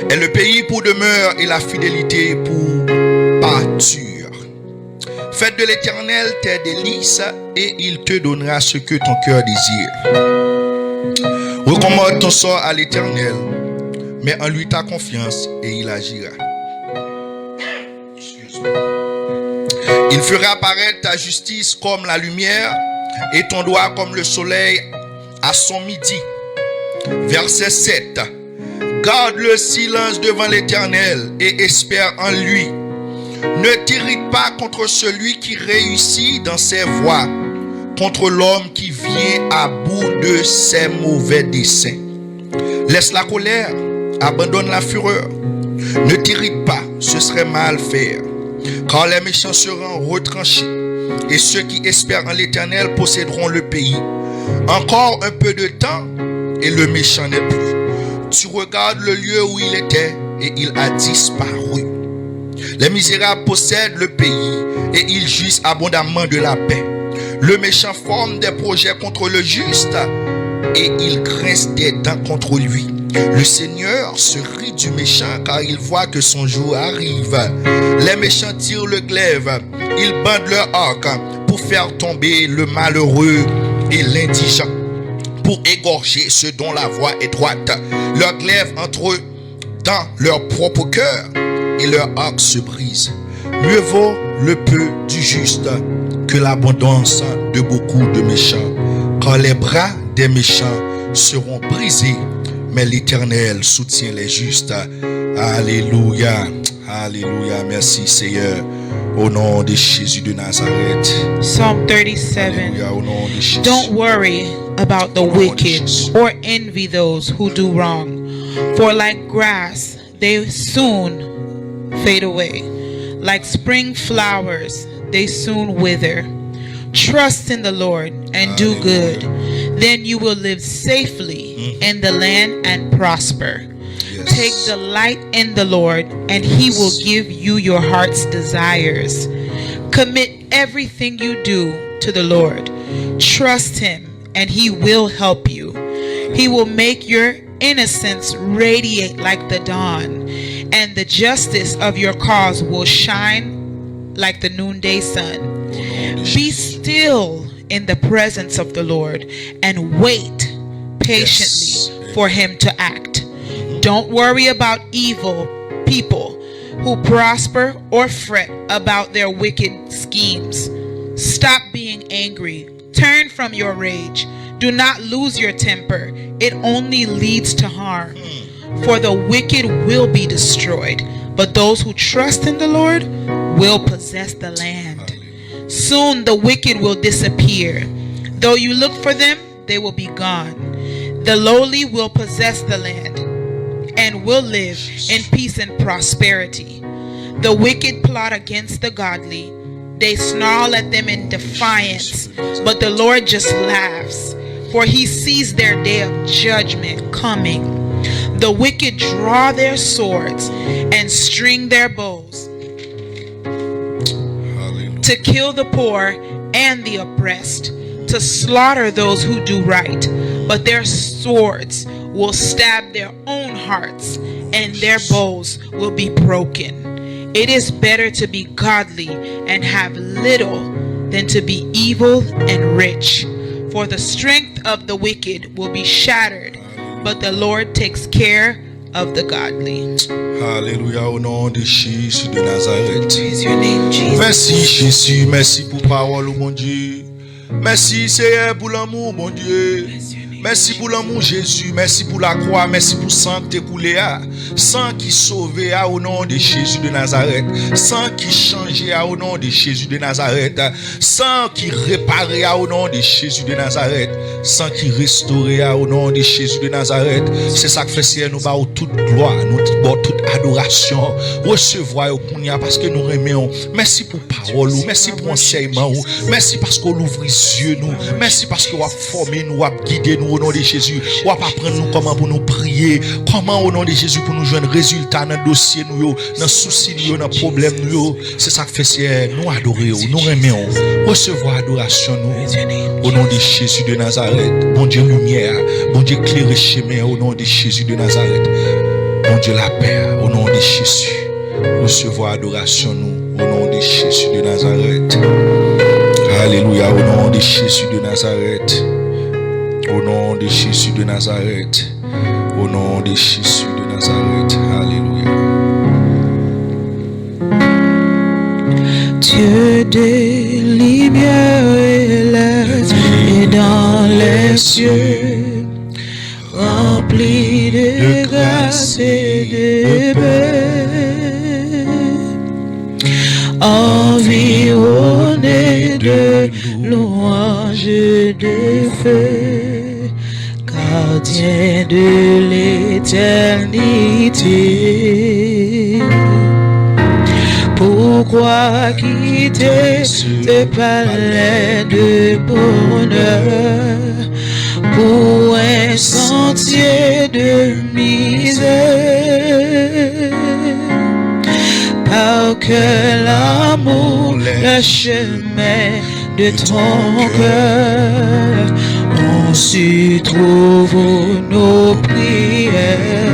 Et le pays pour demeure et la fidélité pour pâture. Faites de l'Éternel tes délices et il te donnera ce que ton cœur désire. Recommande ton sort à l'Éternel, mets en lui ta confiance et il agira. Il fera apparaître ta justice comme la lumière et ton droit comme le soleil à son midi. Verset 7. Garde le silence devant l'Éternel et espère en lui. Ne t'irrite pas contre celui qui réussit dans ses voies, contre l'homme qui vient à bout de ses mauvais desseins. Laisse la colère, abandonne la fureur. Ne t'irrite pas, ce serait mal faire. Car les méchants seront retranchés, et ceux qui espèrent en l'Éternel posséderont le pays. Encore un peu de temps, et le méchant n'est plus. Tu regardes le lieu où il était, et il a disparu. Les misérables possèdent le pays, et ils jouissent abondamment de la paix. Le méchant forme des projets contre le juste, et il grince des dents contre lui. Le Seigneur se rit du méchant car il voit que son jour arrive. Les méchants tirent le glaive, ils bandent leur arc pour faire tomber le malheureux et l'indigent, pour égorger ceux dont la voie est droite. Leur glaive entre dans leur propre cœur et leur arc se brise. Mieux vaut le peu du juste que l'abondance de beaucoup de méchants, car les bras des méchants seront brisés, mais l'Éternel soutient les justes. Alléluia. Alléluia. Merci Seigneur. Au nom de Jésus de Nazareth. Psalm 37. Alléluia. Au nom de Jésus. Don't worry about the wicked or envy those who do wrong, for like grass they soon fade away. Like spring flowers they soon wither. Trust in the Lord and do good. Then you will live safely in the land and prosper. Yes. Take delight in the Lord, and He will give you your heart's desires. Commit everything you do to the Lord. Trust Him, and He will help you. He will make your innocence radiate like the dawn, and the justice of your cause will shine like the noonday sun. Be still in the presence of the Lord and wait patiently for Him to act. Don't worry about evil people who prosper or fret about their wicked schemes. Stop being angry. Turn from your rage. Do not lose your temper. It only leads to harm. For the wicked will be destroyed, but those who trust in the Lord will possess the land. Soon the wicked will disappear. Though you look for them, they will be gone. The lowly will possess the land and will live in peace and prosperity. The wicked plot against the godly. They snarl at them in defiance, but the Lord just laughs, for he sees their day of judgment coming. The wicked draw their swords and string their bows to kill the poor and the oppressed, to slaughter those who do right, but their swords will stab their own hearts, and their bows will be broken. It is better to be godly and have little than to be evil and rich. For the strength of the wicked will be shattered, but the Lord takes care of the godly. Alléluia, au nom de Jésus de Nazareth. Praise your name, Jesus. Merci Jésus, merci pour parole, mon Dieu. Merci Seigneur pour l'amour, mon Dieu. Merci pour l'amour Jésus, merci pour la croix, merci pour sang qui coulé, sang qui sauvé au nom de Jésus de Nazareth, sang qui changé au nom de Jésus de Nazareth, sang qui réparé au nom de Jésus de Nazareth, sang qui restauré au nom de Jésus de Nazareth. C'est ça que fait Seigneur, nous bavons toute gloire, nous toute adoration, recevoir au Kounia parce que nous aimons. Merci pour parole, merci pour enseignement, merci parce qu'on ouvre les yeux nous, merci parce qu'on a formé nous, a guidé nous au nom de Jésus. On va apprendre nous comment pour nous prier, comment au nom de Jésus pour nous joindre résultat dans dossier nous, dans souci nous, dans problème nous. C'est ça que fait Seigneur, nous adorer, nous aimons, recevoir adoration nous au nom de Jésus de Nazareth. Bon Dieu lumière, bon Dieu éclaire chemin au nom de Jésus de Nazareth. Bon Dieu la paix au nom de Jésus. Recevoir adoration nous au nom de Jésus de Nazareth. Alléluia au nom de Jésus de Nazareth. Au nom de Jésus de Nazareth. Au nom de Jésus de Nazareth. Alléluia. Dieu des lumières est dans les cieux, rempli de grâce et de paix, environné de louanges et de feu, gardien de l'éternité. Pourquoi quitter ce palais de bonheur pour un sentier de misère? Parce que l'amour, le chemin de ton cœur, on s'y trouve nos prières.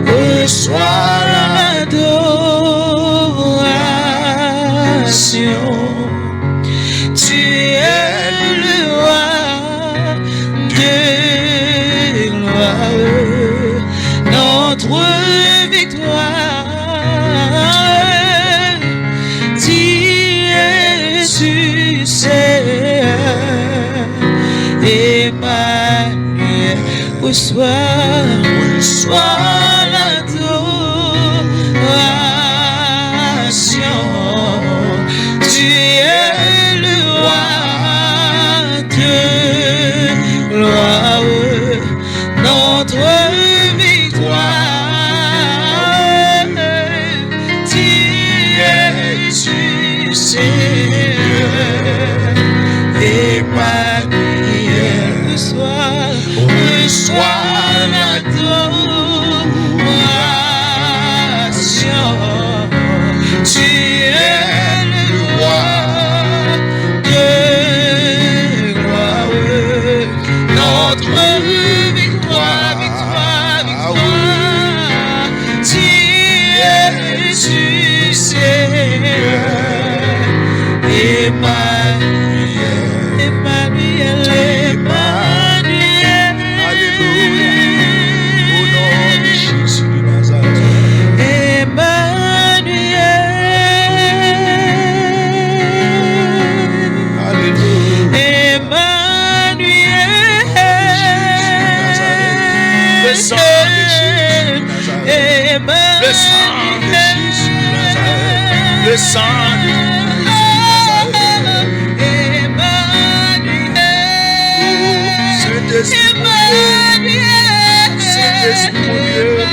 Reçois l'adoration. Tu es le roi de gloire, notre victoire. Tu es succès, Emmanuel. Reçois l'adoration. Tu es le roi de gloire, notre victoire. Tu es succès, Emmanuel. Reçois l'adoration. Le sang de Jésus de Nazareth. Le sang de Saint-Esprit mon Dieu. Saint-Esprit mon Dieu.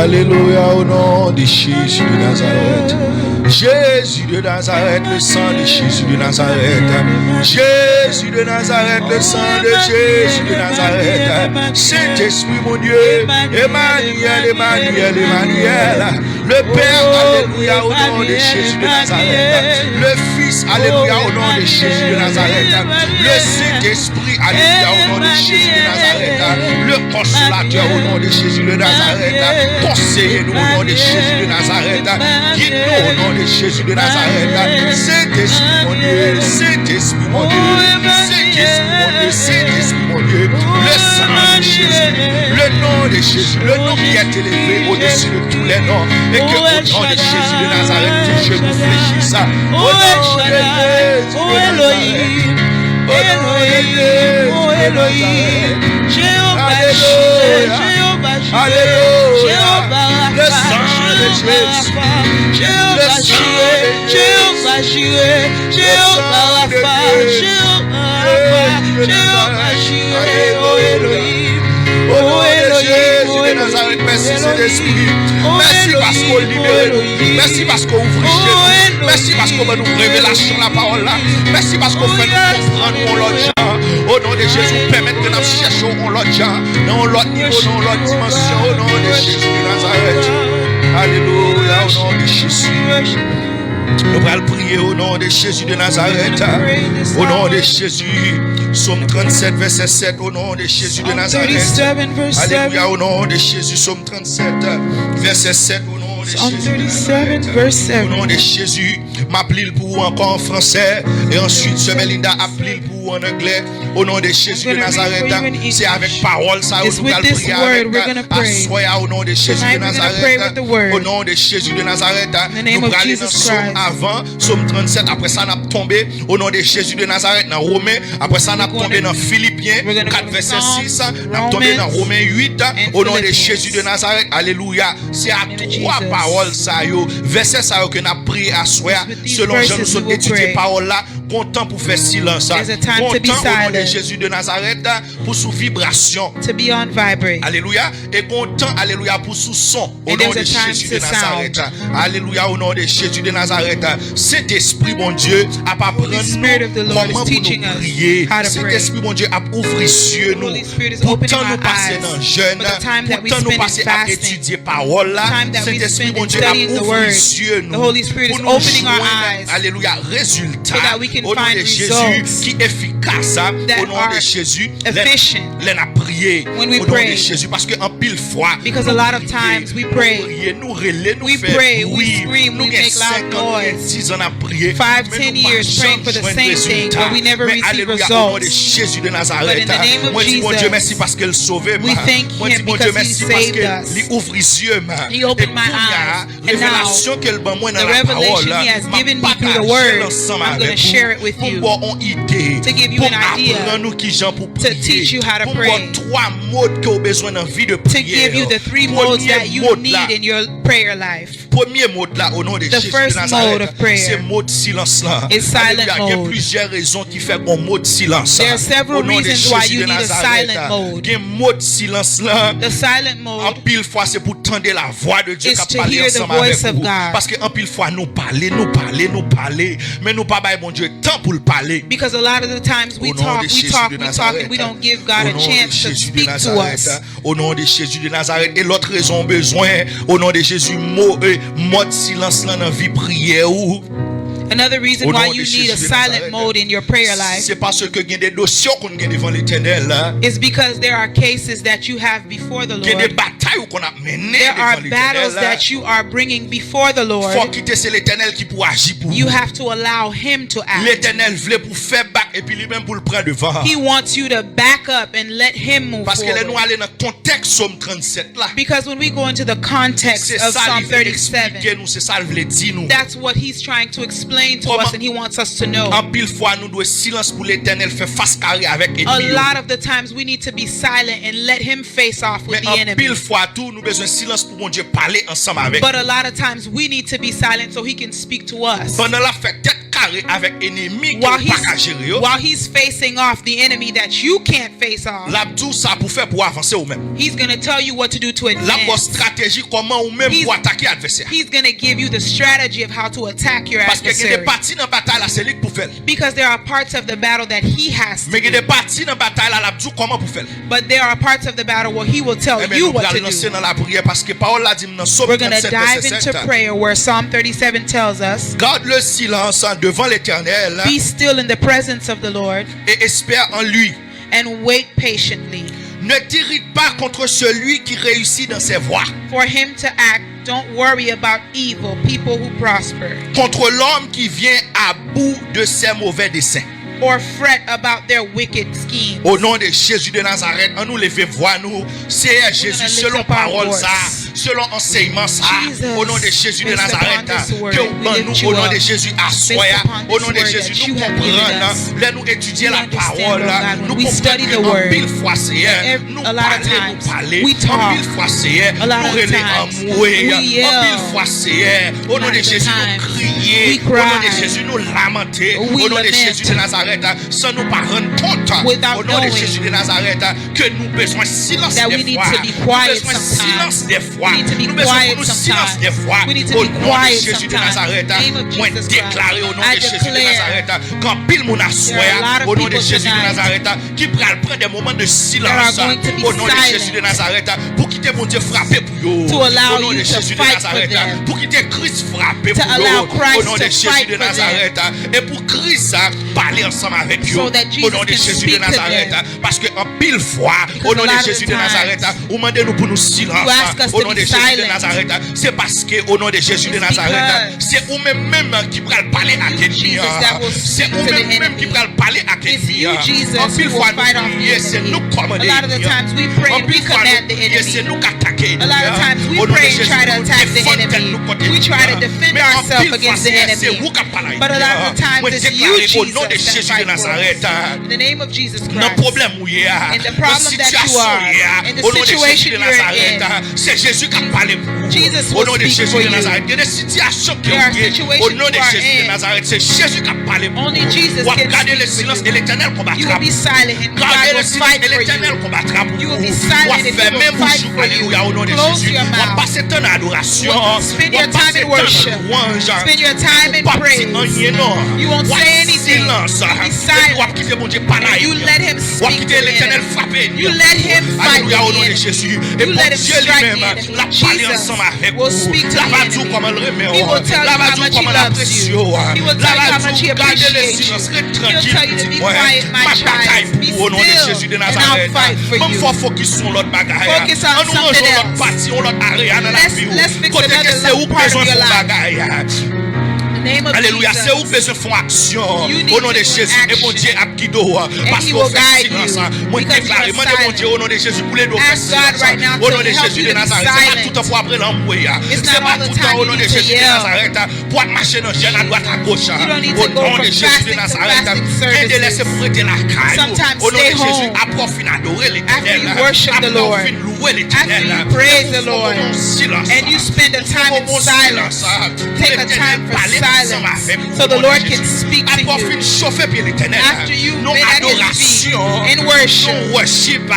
Alléluia au nom de Jésus de Nazareth. Jésus de Nazareth, le sang de Jésus de Nazareth. Jésus de Nazareth, le sang de Jésus de Nazareth. Saint-Esprit, mon Dieu, Emmanuel, Emmanuel, Emmanuel. Le Père, alléluia, au nom de Jésus de Nazareth. Le Fils, alléluia, au nom de Jésus de Nazareth. Le Saint-Esprit, alléluia, au nom de Jésus de Nazareth. Le Consolateur, au nom de Jésus de Nazareth. Conseillez-nous au nom de Jésus de Nazareth. Guide-nous au nom de Jésus de Nazareth. Saint-Esprit, mon Dieu, Saint-Esprit, mon Dieu, Saint-Esprit, mon Dieu, Saint-Esprit, mon Dieu. Le sang de Jésus, le nom de Jésus, le nom qui est élevé au-dessus de tous les noms. Et que au nom de Jésus de Nazareth, tout genou fléchisse. Au nom de Jésus de Nazareth. Oh Elohim, Jéhovah Jireh, Jéhovah Jireh, Jéhovah le sang de Jésus, Jéhovah Jireh, Jéhovah Jireh, Jéhovah Rapha, Jéhovah Jireh, oh Elohim. Oh Jésus de Nazareth, merci Saint-Esprit. Merci parce qu'on libère. Merci parce qu'on ouvre chez nous. Merci parce qu'on va nous révélation la parole là. Merci parce qu'on fait nous comprendre l'autre genre. Au nom de Jésus, permettre que nous cherchions l'autre genre. Dans l'autre niveau, dans l'autre dimension. Au nom de Jésus de Nazareth. Alléluia, au nom de Jésus. Nous allons prier au nom de Jésus de Nazareth. Au nom de Jésus. Psaume 37, verset 7. Au nom de Jésus de Nazareth. Alléluia, au nom de Jésus. Psaume 37, verset 7. Au nom de Jésus. Au nom de Jésus. M'appelle pour encore en français. Et ensuite, ce Belinda appelle pour en anglais. Au nom de Jésus de Nazareth. C'est avec parole ça. Nous allons prier avec. Assoya au nom de Jésus de Nazareth. Au nom de Jésus de Nazareth. Nous allons aller dans Psaume avant. Psaume 37. Après ça, nous allons tomber. Au nom de Jésus de Nazareth. Dans Romains. Après ça, nous allons tomber dans Philippiens 4 verset 6. Nous allons tomber dans Romains 8. Au nom de Jésus de Nazareth. Alléluia. C'est à trois paroles ça. Verset ça que nous avons prié à soi. Selon Jean, nous sommes étudiés parole là. content pour faire silence. There's a time to be Content au nom de silent. Jésus de Nazareth pour sous vibration. To be on Vibrate. Alléluia. Et content, alléluia, pour sous son au And nom there's de a time Jésus to de Nazareth. sound. Alléluia, au nom de Jésus de Nazareth. Saint-Esprit, mon Dieu, a pas Holy Spirit of the Lord is comment pour teaching nous us prier. how to pray. Saint-Esprit, mon Dieu, a ouvert les yeux nous. Holy Spirit is Pour opening temps nous our passer eyes dans jeûne. for the time that we Pour temps nous spend in passer à fasting. étudier parole. The time that we Saint-Esprit, spend mon in Dieu, a studying the ouvert word. les yeux The nous. Holy Spirit Pour is nous opening our joindre, eyes alléluia, résultat. so that we can Au nom find de Jésus results qui est efficace. that Au nom are de Jésus, efficient les a prié. when we Au nom de pray. Jésus, parce que en pile fois, Because a lot of times we pray. nous relais, nous We fait pray, we bruit. scream, Nous we gagnons make loud 5 ans, noise. 10 ans à prier. 5, mais 10 nous pas years praying for the jamais same joindre thing, résultat. but we never Mais receive alléluia, au nom de results. Jésus de But Nazareth. in the name of Moi dis mon Dieu Jesus, merci parce qu'elle sauvé. we thank Moi dis him mon Dieu because he merci parce saved us. qu'il ouvre les yeux. He opened Et my puis, eyes. il y a And now, révélation qu'elle m'a moi dans the la revelation parole. he has m'a given me through the partagé word, l'ensemble I'm going to avec share vous. it with Pour you. voir une idée. To give you Pour an idea. apprendre nous qui gens pour To prier. teach you how to Pour pray. voir 3 modes que vous avez besoin dans la vie de To prière. give you the 3 modes that you need in your prayer life. Premier mode là au nom de The Jésus first de Nazareth, mode of prayer c'est mode silence là. is silent Alléluia. Il y a mode. plusieurs raisons qui fait qu'on mode silence. There are several Au nom de reasons why Jésus you de need a Nazareth, silent mode. Il y a mode silence là. The silent En mode pile fois c'est pour tendre la voix de Dieu is qui to parle hear the ensemble avec voice of vous. God. Parce que en pile fois nous parler, mais nous pas bailler mon Dieu temps pour le parler. because a lot of the times we Au nom talk, de we Jésus talk, de we talk, Nazareth. and we don't give God Au a nom de chance to Jésus de speak to Nazareth. us. Au nom de Jésus de Nazareth. Et l'autre raison besoin, au nom de Jésus, mode silence là dans vie prière ou. Another reason Au why nom you de need a Jésus de silent Nazareth. mode in your prayer life C'est parce que il y a des dossiers qu'on a devant l'Éternel là. is because there are cases that you have before the Il y a des Lord. batailles qu'on a menées There are devant battles l'Éternel là. that you are bringing before the Faut Lord. quitter c'est l'Éternel qui pour agir pour You vous. have to allow Him to act. L'Éternel voulait pour faire back et puis lui-même pour le prendre devant. He wants you to back up and let Him move Parce que là nous forward. allons dans le contexte Somme 37 là. Because when we go into the context C'est of ça Psalm il veut 37, expliquer nous, c'est ça il veut dire nous. that's what He's trying to explain to Comment- us, and He wants us to know. En pile fois nous devons silence pour l'Éternel faire face carré avec A ennemi. lot of the times we need to be silent and let Him face off with Mais the en enemy. pile fois tout nous besoin silence pour mon Dieu parler ensemble avec. But a lot of times we need to be silent so He can speak to us. Pendant la fait tête carré avec ennemi qui While pas qu'à gérer yo. while he's facing off the enemy that you can't face off, La tout ça pour faire pour avancer ou même. He's going to tell you what to do to La bonne advance. stratégie comment ou même He's- pour attaquer adversaire. He's going to give you the strategy of how to attack your Parce que il y a des adversary. parties dans bataille là c'est lui pour faire. Because there are parts of the battle that He has Mais to il y a do. des parties dans bataille là la tout comment pour faire. But there are parts of the battle where He will tell Eh bien, you nous what to allons lancer do. dans la prière parce que parole là dit dans Somme We're going to 37 dive verset into 7. prayer where Psalm 37 tells us, Garde le silence devant l'Éternel be still in the presence of the Lord et espère en lui. and wait patiently Ne t'irrite pas contre celui qui réussit dans ses voies, for Him to act. Don't worry about evil, people who prosper, contre l'homme qui vient à bout de ses mauvais desseins. or fret about their wicked schemes. Au nom de Jésus de Nazareth, on nous lever voix nous, Seigneur Jésus, lift selon up our parole voice. ça, selon enseignement ça, Jesus, au nom de Jésus de based Nazareth, upon this word, que we lift nous, you au nom up. de Jésus, assoya, Based upon au this nom de word Jésus, that nous you have given comprenons, us. là nous étudier We la understand, parole, Lord God, when nous we study the comprenons en word, pile fois, Seigneur, nous a lot of times, we en talk. pile fois, Seigneur, A lot nous of relais times, en mouer, we en yell. pile fois, Seigneur, au nom A lot de of the Jésus, times, nous crier, we au nom de cry. Jésus, nous lamenter, We au nom de lament. Jésus de Nazareth, sans nous pas rendre compte, Without au nom de knowing Jésus de Nazareth, que nous besoin silence that we des need fois, to be nous quiet besoin sometimes. silence des fois, We need to be nous besoin quiet pour nous silence sometimes. des fois, We need to au be nom de quiet Jésus de sometimes. Nazareth, In the name of moi Jesus déclarer au nom Christ, de I Jésus de declare Nazareth, quand pile mon there are a assoya, lot of au nom de people Jésus de tonight Nazareth, qui prennent des moments de silence, that are going to be au nom de silent. Jésus de Nazareth, pour quitter mon Dieu frapper pour eux, To allow au nom you de to Jésus de fight for Nazareth, them. pour quitter Christ frapper To pour allow eux, Christ au nom de to Jésus fight de for them. Nazareth, et pour Christ parler ensemble avec eux, So that au Jesus nom de can Jésus de speak to Nazareth, them. parce que en pile fois, Because au nom a de lot of Jésus the de times, Nazareth, vous demandez nous pour nous silence, you ask us au to nom be de Jésus de silent. Nazareth, c'est parce que au nom de Jésus de It's Nazareth, because c'est vous-même qui pourrez parler à l'ennemi, Jesus that will c'est speak to the vous-même qui enemy. pourrez parler à It's l'ennemi, you, Jesus, en pile who fois will fight off nous the prier, c'est enemy. nous commander, A lot of the times we pray en and we pile fois command the nous prier, c'est enemy. nous qui attaquer, A lot of times we au nom de pray and Jésus, try to nous attack the défendre enemy. nous côté, We try to defend mais en ourselves pile fois, against the c'est enemy. vous qui parlez, But a lot of the times moi it's déclarer you, au nom de Jesus, Jésus Jésus de fight for Nazareth. us. In the name of Jesus Dans Christ. problème où il y a, In the dans problem that you situation are, où il y a, in the au nom de Jésus situation de you're Nazareth, in, c'est Jésus qui a parlé pour vous. Jesus Au will nom de speak Jésus for de you. Nazareth, il y a des situations qui There are ont lieu. situations Au nom de you are Jésus de in. Nazareth, c'est Jésus qui a parlé pour Only vous. Jesus Vous can regardez le speak for silence you. et l'Éternel You combattra will be pour vous. silent and God Gardez le will silence fight et for l'Éternel you. combattra pour You vous. will be On silent va and faire He même will fight bouche, for you. alléluia, au nom de Close Jésus. your On va mouth. passer temps d'adoration. Spend On your va time passer in temps worship. de louange. Spend your time in Pas praise. petit rien, non. You won't Ou say anything. silence. You'll be Et puis, silent. on va quitter mon Dieu par là. And you let Him On va speak to quitter the l'Éternel enemy. frapper. You let Him fight Alléluia, au the nom de enemy. Jésus. Et You mon let Him Dieu strike the lui-même, enemy. la parler Jesus ensemble avec will vous. speak to La the va dire enemy. comment le remet. He will tell you La va how dire much He comment loves l'apprécie. you. He will La tell you va how much He dire gardez le appreciates you. silence, reste He'll tranquille. tell you to be Ouais. quiet, my Ma bataille child. Be pour au nom de Jésus still, de and I'll Nazareth. fight for Même you. fois focus sur l'autre bagaille. Focus on On nous range something l'autre else. partie, on l'autre area dans la vie. Let's fix Côté que another c'est où part of besoin your de life. bagaille. In the name of Alléluia, c'est où Jesus. besoin de faire action. You need Au nom to de do Jésus. Et mon action. Dieu a guidé. Parce He qu'on will fait guide silence. you, Moi because déclare, you are moi mon silent. Dieu, au nom de Jésus, pour les deux Ask God right now au to nom de help Jésus you de to be Nazareth. C'est pas silent. tout le temps pour appeler l'embrouille. It's C'est not pas all the tout le temps time au you nom de need to Jésus de yell. Nazareth. Pour marcher dans le gène à droite à gauche. You don't need Au to go nom from de Jésus de fasting to Nazareth. fasting Et de laisser services. pour être la caille. Sometimes Au nom de stay Jésus, home. après fin adorer l'éternel. After you worship the Lord. Après fin louer l'éternel. After you praise the Lord. Silence. And you spend a time in silence. Take a time for silence so the Lord can speak to Après fin you. chauffer puis l'éternel. After you've Non been at His feet adoration. in worship. Non worship.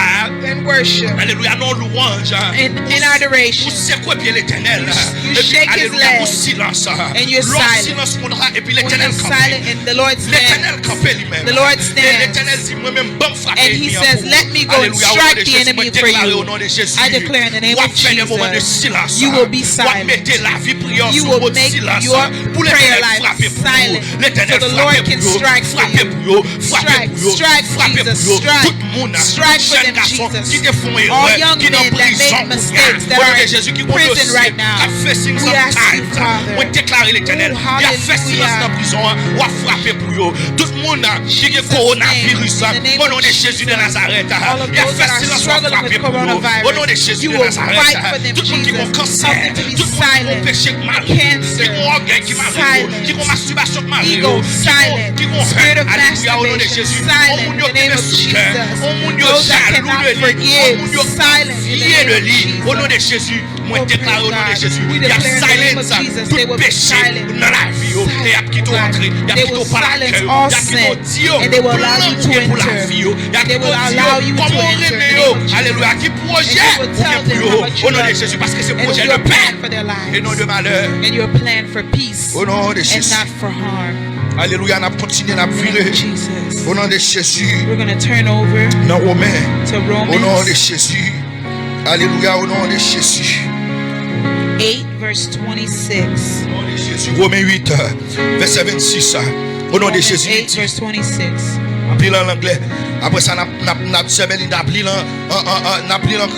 In worship. Alléluia, non louange. In adoration. Vous secouez bien l'éternel. You Et puis, shake His alléluia, leg. vous silence. And you're L'autre silent. silence prendra et puis When l'éternel you're campe. silent and the Lord L'éternel stands. campé lui-même. The Lord Et stands. l'éternel dit moi-même bon frapper. And He says, let me go and Alléluia, au nom strike de the Jésus, enemy moi for déclare you. au nom de Jésus. I declare in the name Ou of faire des moments de Jesus, silence. you will be Ou silent. mettez la vie prière You sur will votre make silence. your Pour prayer l'éternel life frapper pour silent. vous. L'éternel So the frapper Lord pour can vous. strike for Frapper you. pour vous. Frapper Strike, pour vous. strike, Frapper Jesus, pour vous. strike. Tout le monde. Strike for Jeune them, garçon Jesus. qui te font All erreur. young Qui men n'ont that prison made pour mistakes that au nom are de Jésus qui in vont prison dossier. right now. A facing We ask you, sometimes. Father. Moi déclarer l'éternel. Oh, Il a fait silence hallelujah. dans la prison. Ou a frappé pour vous. Tout le monde qui a Jesus' coronavirus. name, in the name Au nom of de Jésus de Jesus. Nazareth. All of Il a those that fait are silence ou a struggling frappé with pour vous. coronavirus, Au nom de Jésus you de will Nazareth. fight for them, Tout le monde qui ont Jesus. cancer. Help them to be Tout le monde qui ont silent. péché que Marie. Cancer. Qui ont orgueil qui Marie. Silent. Qui ont masturbation que Marie. Ego, silent. Qui ont Spirit of alléluia au nom de masturbation, Jésus. silent in the name of Jesus. Those that cannot forgive, silent in the name of Jesus. Au nom de Jésus, moi Oh, déclare au nom de praise Jésus. God. We Il y a declare in the name of silence Jesus, they tout will be péché silent. dans la vie. Et à qui tu rentres. Il y a They qui will tu parles. silence Il y all a qui sin, tu dis and they will allow you to pour la enter. vie. Il y a qui They will tu allow you dis to comment enter in the remet. name of Jesus. Alléluia. Qui projet And you will tell them how much you au nom de love Jésus parce que c'est and projet your de plan paix for their et non lives. de malheur. And your plan for peace Au nom de and Jésus. not for harm. Alléluia. On a continué à virer. Jesus. Au nom de Jésus. We're going to turn over Dans Romains. to Au nom de Romans Jésus. Alléluia. Au nom de Jésus. 8, verse 26. Au nom de Jésus. Romains 8, verset 26. Au nom de Romans Jésus. 8, verse 26. Appelez en anglais. Après ça, Sœur Belinda appelé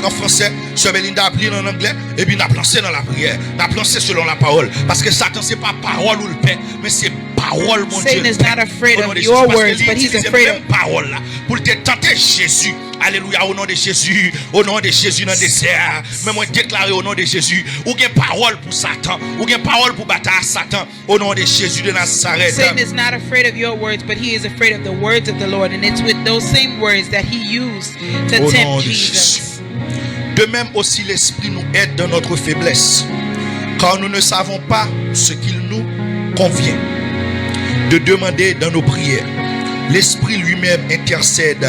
en français. Sœur Belinda appelé en anglais. Et puis, n'a lancé dans la prière. N'a lancé selon la parole. Parce que Satan, c'est pas parole ou le paix, mais c'est parole, mon Dieu. Satan is not afraid Au nom of de your Jésus, parce words, que but he's utilise afraid même of. parole là pour te tenter Jésus. Alléluia, au nom de Jésus. Au nom de Jésus dans le désert. Mais moi, déclarer au nom de Jésus. Ou bien parole pour Satan. Ou bien parole pour battre Satan. Au nom de Jésus de Nazareth. Satan is not afraid of your words, but he is afraid of the words of the Lord. And it's with those same words that he used to Au nom tempt de Jesus. Jésus. De même aussi l'Esprit nous aide dans notre faiblesse, car nous ne savons pas ce qu'il nous convient de demander dans nos prières. L'Esprit lui-même intercède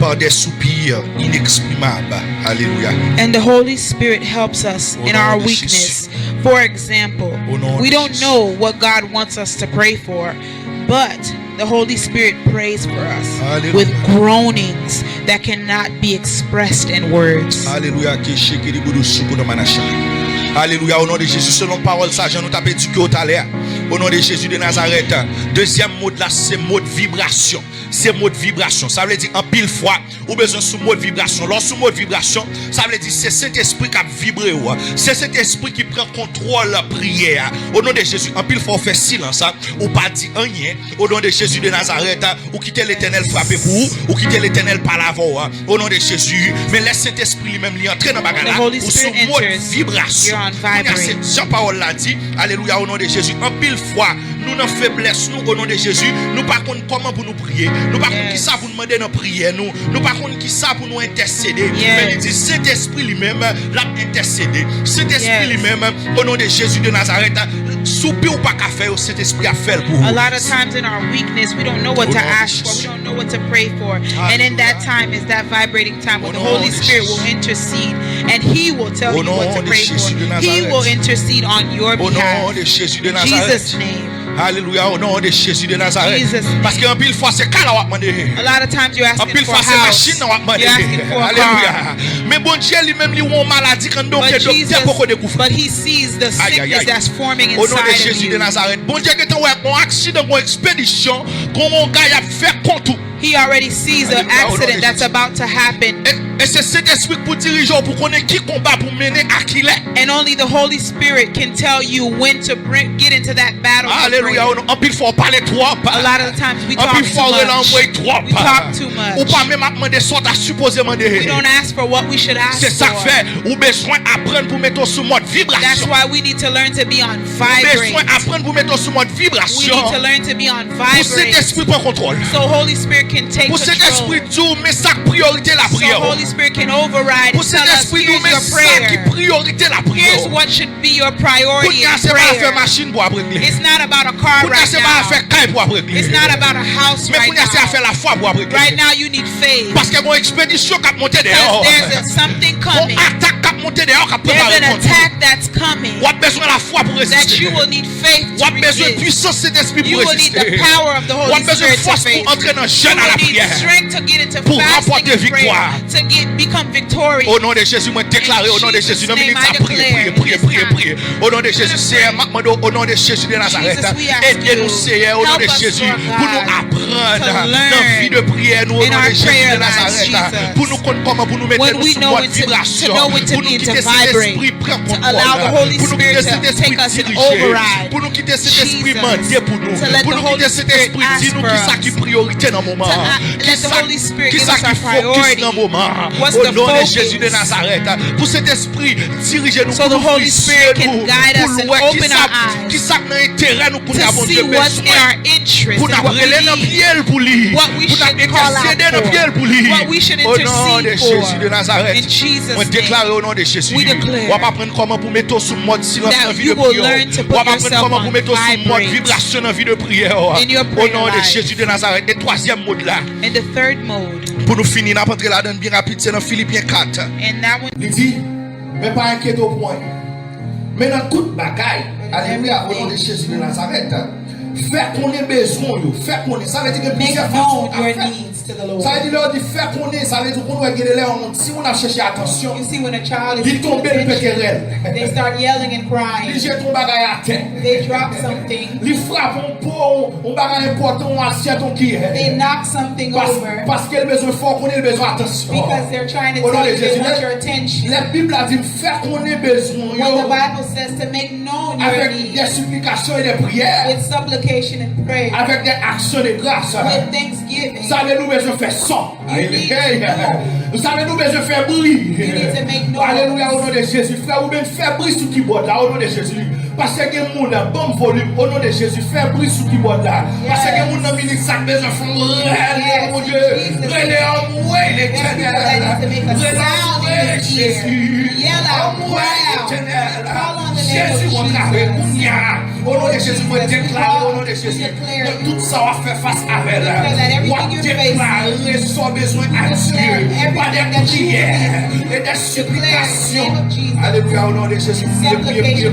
par des soupirs inexprimables. Alléluia. And the Holy Spirit helps us Au in nom our de weakness. For example, Au nom we de don't Jésus. know what God wants us to pray for, but the Holy Spirit prays for us Hallelujah. with groanings that cannot be expressed in words. Alléluia. Alléluia. Au nom de Jésus, selon parole, ça, j'en ai tapé du cœur tout à l'heure. Au nom de Jésus de Nazareth. Deuxième mot de là, c'est mot de vibration. C'est mot de vibration. Ça veut dire en pile fois, ou besoin sous mot de vibration. Lorsque sous mot de vibration, ça veut dire c'est cet esprit qui a vibré. C'est cet esprit qui prend contrôle de la prière. Au nom de Jésus, en pile fois, on fait silence. Ou pas dire rien. Au nom de Jésus de Nazareth. Ou quitter l'éternel frapper pour vous. Ou quitter l'éternel par l'avant. Au nom de Jésus. Mais laisse cet esprit lui-même lui entrer dans la bagarre. The Holy Ou sous Spirit mot de enters. vibration. You're on Vibrate. Jean-Paul l'a dit. Alléluia. Au nom de Jésus. En pile fois, nous dans faiblesse, nous au nom de Jésus, nous pas connaître comment pour nous prier, nous pas connaître qui ça pour nous demander dans prière, nous pas connaître qui ça pour nous intercéder. Mais il dit cet esprit lui-même l'a intercédé. Cet esprit lui-même au nom de Jésus de Nazareth, souper ou pas qu'à faire, cet esprit a fait pour vous. A lot of times in our weakness, we don't know what to ask for. We don't know what to pray for. And in that time is that vibrating time when the Holy Spirit will intercede and He will tell you what to pray for. He will intercede on your behalf. In Jesus' name. Alléluia, au nom de Jésus de Nazareth. Parce qu'en pile fois c'est qu'à la demander. A lot of times you're asking en pile for a fois house. c'est machine à demander. You're asking for a car. Mais bon Dieu lui-même lui a maladie quand donc docteur pour découvrir. But He sees the sickness that's forming au nom de inside of Jésus de you. Nazareth. Bon Dieu que tu as un accident, une expédition, comment gars a fait compte. He already sees the accident that's about to happen. Et c'est cet esprit pour diriger, pour connaître qui combat pour mener à qui l'est. And only the Holy Spirit can tell you when to get into that battle. Alléluia. En pile faut parler trop. A lot of the times we talk too much. We talk too much. Ou pas même demander soit à supposer demander. We don't ask for what we should ask for. C'est ça que fait. Ou besoin apprendre pour mettre sous mode vibration. That's why we need to learn to be on Vibrate. Besoin Vibrate. apprendre pour mettre sous mode vibration. We need to learn to be on Pour cet Vibrate. esprit prend contrôle. So Holy Spirit can take Pour cet esprit control. tout mais ça priorité la So prière. Holy Spirit can override Pour and cet tell us, esprit here's tout mais your ça qui prayer. priorité la prière. Here's what should be your Pour priority qu'à in c'est pas faire prayer. machine pour après. It's not about a car Pour qu'à right c'est pas faire now. caille pour après. It's not about a house Mais right pour qu'à c'est à faire now. la foi pour après. Right now you need faith. Parce que mon expédition qui a monté dehors. Because there's something Mon coming. attaque qui a monté dehors qui a There's préparé an contre vous. attack that's coming Ou a besoin de la foi pour that résister. you will need faith Ou to a besoin de resist. puissance cet esprit You pour will need résister. the power of the Ou a Holy besoin de Spirit to force face. pour entrer dans le You jeûne à la will need prière. strength to get into Pour fasting remporter and prayer, victoire. to become victorious. Au nom de Jésus, moi déclaré au nom de Jésus, non minute à prier. Au nom de Jésus, Seigneur, au nom de Jésus de Nazareth, aidez-nous Seigneur, au nom de Jésus, pour nous apprendre dans la vie de prière, nous au nom de Jésus de Nazareth, pour nous connaître comment, pour nous mettre When we sous know mode when to vibration, know when to pour nous be into quitter cet esprit vibrate, prend to allow the contrôle, Holy pour nous Spirit quitter cet to esprit take us and dirigé, override. pour nous quitter cet esprit Jesus. mendier pour nous, To let pour the nous Holy quitter cet Spirit esprit ask dit nous for qui ça us. qui priorité dans le moment, Let the Holy Spirit qui give ça us qui our focus priority. dans le moment, What's au the nom de focus? Jésus de Nazareth, pour cet esprit diriger nous, So the Holy Spirit can guide us and open our eyes qui ça dans intérêt nous pour to avoir see Dieu what's in besoin our interest pour and what we nous dans need, pied pour lui what we pour should nous call out intercéder dans pied pour for, lui what we should au nom de intercede Jésus de for. Nazareth. In Jesus' On déclare name, au nom de Jésus. we declare On va apprendre comment pour mettre sous mode silence that dans vie you de will prière. learn to On put va apprendre yourself comment on pour mettre sous mode vibrate vibration dans vie de prière. in your Au prayer nom de life. Jésus de Nazareth. Et troisième mode là, And the third mode, pour nous finir, on va entrer là-dedans bien rapide, c'est dans Philippiens 4. and that one, Il dit, mais pas inquiété au point. Mais dans toute bagaille, alléluia, au nom de Jésus de Nazareth, faire qu'on ait besoin, faire qu'on ait, ça veut dire que make plusieurs façons known à your faire. needs to the Lord. Ça veut dire faire qu'on ait, ça veut dire qu'on doit gagner l'air en monde. Si on a cherché attention, You see, when a child is il tombe le péquerel. they start yelling and Il crying. jette ton bagage à terre. They drop something. Il frappe un pot, un bagage important, un assiette, un qui est. They knock something over Parce qu'il a besoin fort, qu'on ait besoin d'attention. because they're trying to Au nom tell de you they Jésus, want your attention. la Bible a dit faire qu'on ait besoin. When the Bible says to make known your Avec needs des supplications et des prières. with supplication and prayer, Avec des actions de grâce. with thanksgiving, Vous savez, nous besoin faire son. Vous savez, nous besoin faire bruit. you need to make known. Alléluia, au nom de Jésus. Frère, vous besoin faire bruit sur keyboard là, au nom de Jésus. Parce que les gens ont bon volume, au nom de Jésus. Faire bruit sur keyboard là. Parce que les gens ont mis ça besoin faire mon Dieu. Relais en moi, l'éternel. Relais en moi, Jésus. En moi, l'éternel. Jésus, mon travail, au nom de Jésus, moi déclare, au nom de Jésus. Tout ça va faire face à elle. Moi déclarer son besoin à Dieu. Par des prières et des supplications. Alléluia, au nom de Jésus. Priez.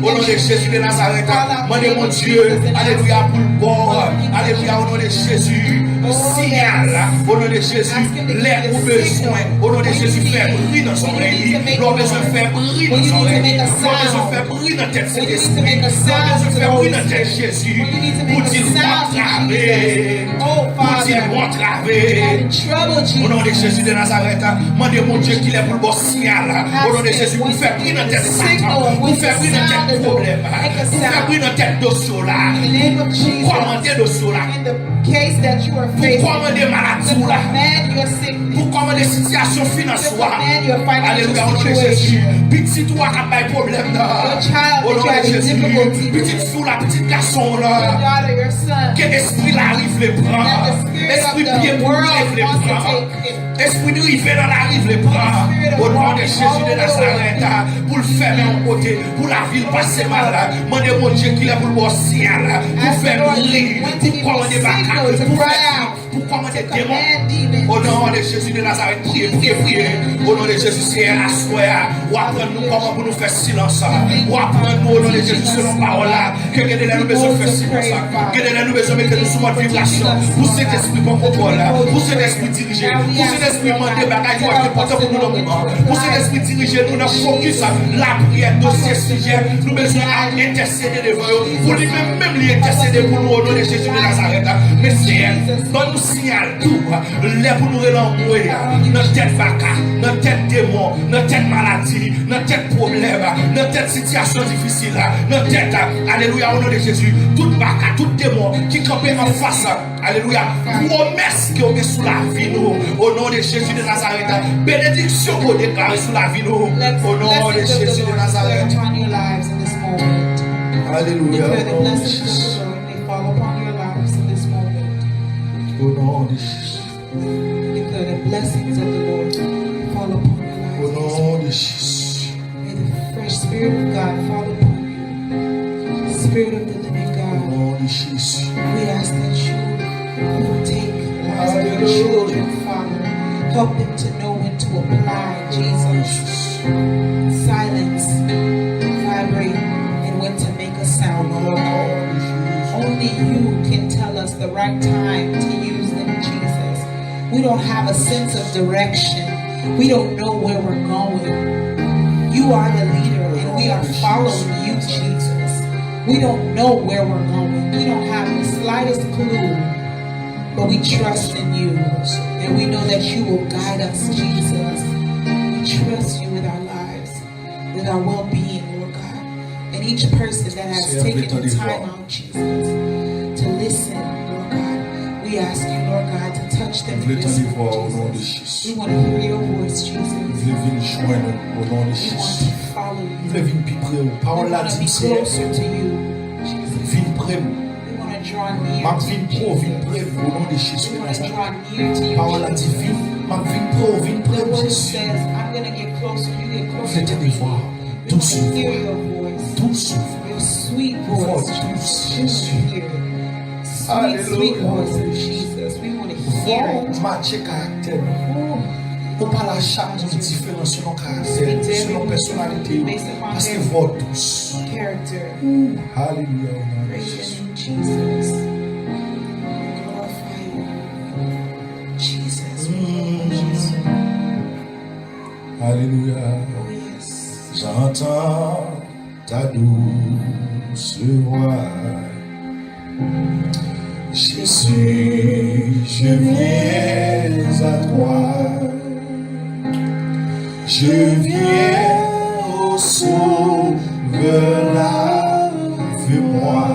Au nom de Jésus de Nazareth. Demandez mon Dieu. Alléluia pour le bord. Alléluia, au nom de Jésus. Signal. Au nom de Jésus. L'air ou besoin. Au nom de Jésus, faire bruit dans son règne. L'on besoin faire bruit dans son règne. L'on besoin faire bruit dans tête Saint-Esprit. L'on besoin faire bruit dans tête Jésus. Pour dire entraver. Pour dire entraver. Au nom de Jésus de Nazareth. Demandez mon Dieu qu'il est pour le bon signal. Au nom de Jésus, pour faire bruit dans tête Satan. Pour faire bruit dans tête problème. Pour faire bruit dans tête dossier là. Pour commander dossier là. In the case that you are facing. Pour commander maladie To là. command your sickness. Pour commander situation To financière. command your financial Alléluia, au nom de Jésus. situation. Petit toi qui a pas de problème là. Your child Au that nom you de have Jésus. difficulty Petite with. fille là, petit garçon Your là. daughter, your son. Que l'esprit là arrive les bras. That the spirit Esprit of bien the pour world arrive les wants to bras. take it. Esprit de river dans la rive les bras. Au nom de Jésus de Nazareth. Pour le faire en côté. Pour la ville passer mal. Mandez mon Dieu qu'il est pour le bon ciel. Pour faire rire. Pour commander baccac. Pour faire. Pour commander démons. Au nom de Jésus de Nazareth. Priez, priez, priez. Au nom de Jésus, c'est à soi. Ou apprendre nous comment pour nous faire silence. Ou apprendre nous au nom de Jésus selon parole là. Que nous besoin de faire silence. Que nous besoin de mettre nous sous mode vibration. Pour cet esprit bon contrôle. Pour cet esprit dirigé. Pour cet esprit mandé bagaille qui est important pour nous dans le moment. Pour cet esprit dirigé, nous dans focus la prière, dossier, sujet. Nous besoin d'intercéder devant eux. Pour lui-même, même lui intercéder pour nous au nom de Jésus de Nazareth. Mais c'est elle. Donne-nous signal tout. Lève pour nous relancer. Notre tête vaca, notre tête démon, notre tête maladie, notre tête problème, notre tête situation difficile, notre tête, alléluia, au nom de Jésus. Tout vaca, tout démon qui campe en face. Alléluia. Promesse qui est sous la vie, nous. Au nom de Jésus de Nazareth. Bénédiction qu'on déclare sous la vie, nous. Au nom de Jésus de Nazareth. Alléluia. Au nom de Jésus. Au nom de Jésus. Declare the blessings of the Lord fall upon your Au lives. nom de Jésus. May the fresh Spirit of God fall upon you. Spirit of the living Au God, nom de Jésus. we ask that you overtake the lives of your children, Father. Help them to know when to apply Jesus. Silence, vibrate, and when to make a sound, Lord God. Only you can tell us the right time to use them, Jesus. We don't have a sense of direction. We don't know where we're going. You are the leader, and we are following you, Jesus. We don't know where we're going. We don't have the slightest clue, but we trust in you, and we know that you will guide us, Jesus. We trust you with our lives, with our well-being, Lord God. And each person that has taken the time out, Jesus, to listen, Lord God, we ask you, Lord God, to touch them in this moment, Jesus. We want to hear your voice, Jesus. We want to follow you. We want to be closer to you, Jesus. We want to draw near to you, Jesus. We want to draw near to you, Jesus. The word says, I'm going to get closer, you get closer to me. We want to hear your voice, your sweet voice, Jesus. We hear it. Sweet voice of Jesus. We want to hear it. Ou pas la charge différente selon caractère, selon personnalité, parce que votre douce. Character. Alléluia. Praise you, Jesus. Glorify you. Jesus. Alléluia. Oh, yes. J'entends ta douce voix. Jésus, je viens à toi. Je viens au sauveur, lave-moi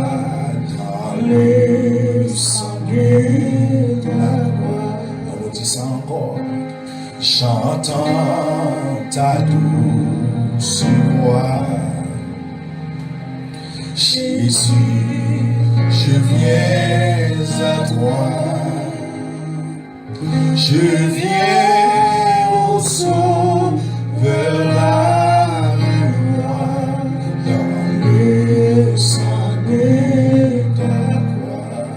dans le sang de la gloire. On nous dit ça encore. J'entends ta douce voix. Jésus, je viens à toi. Je viens au sauveur, lave-moi dans le sang de ta croix.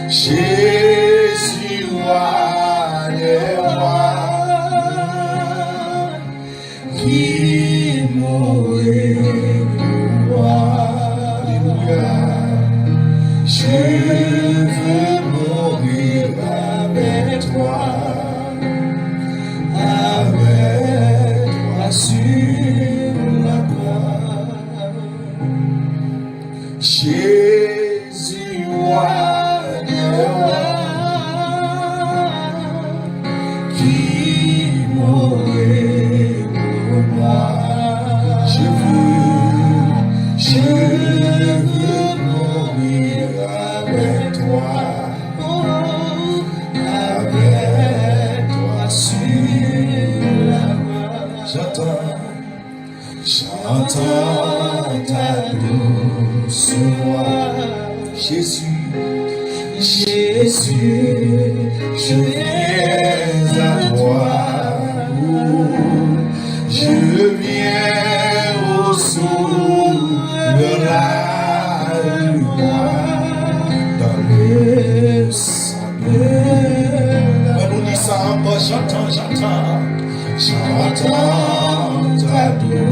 Jésus, roi des rois, qui mourit pour moi. Alléluia. Je veux mourir avec toi. Entends ta douce voix, Jésus, Jésus, je viens à toi. Je viens au son de la lumière dans le sommeil. On nous dit ça encore, j'entends ta douce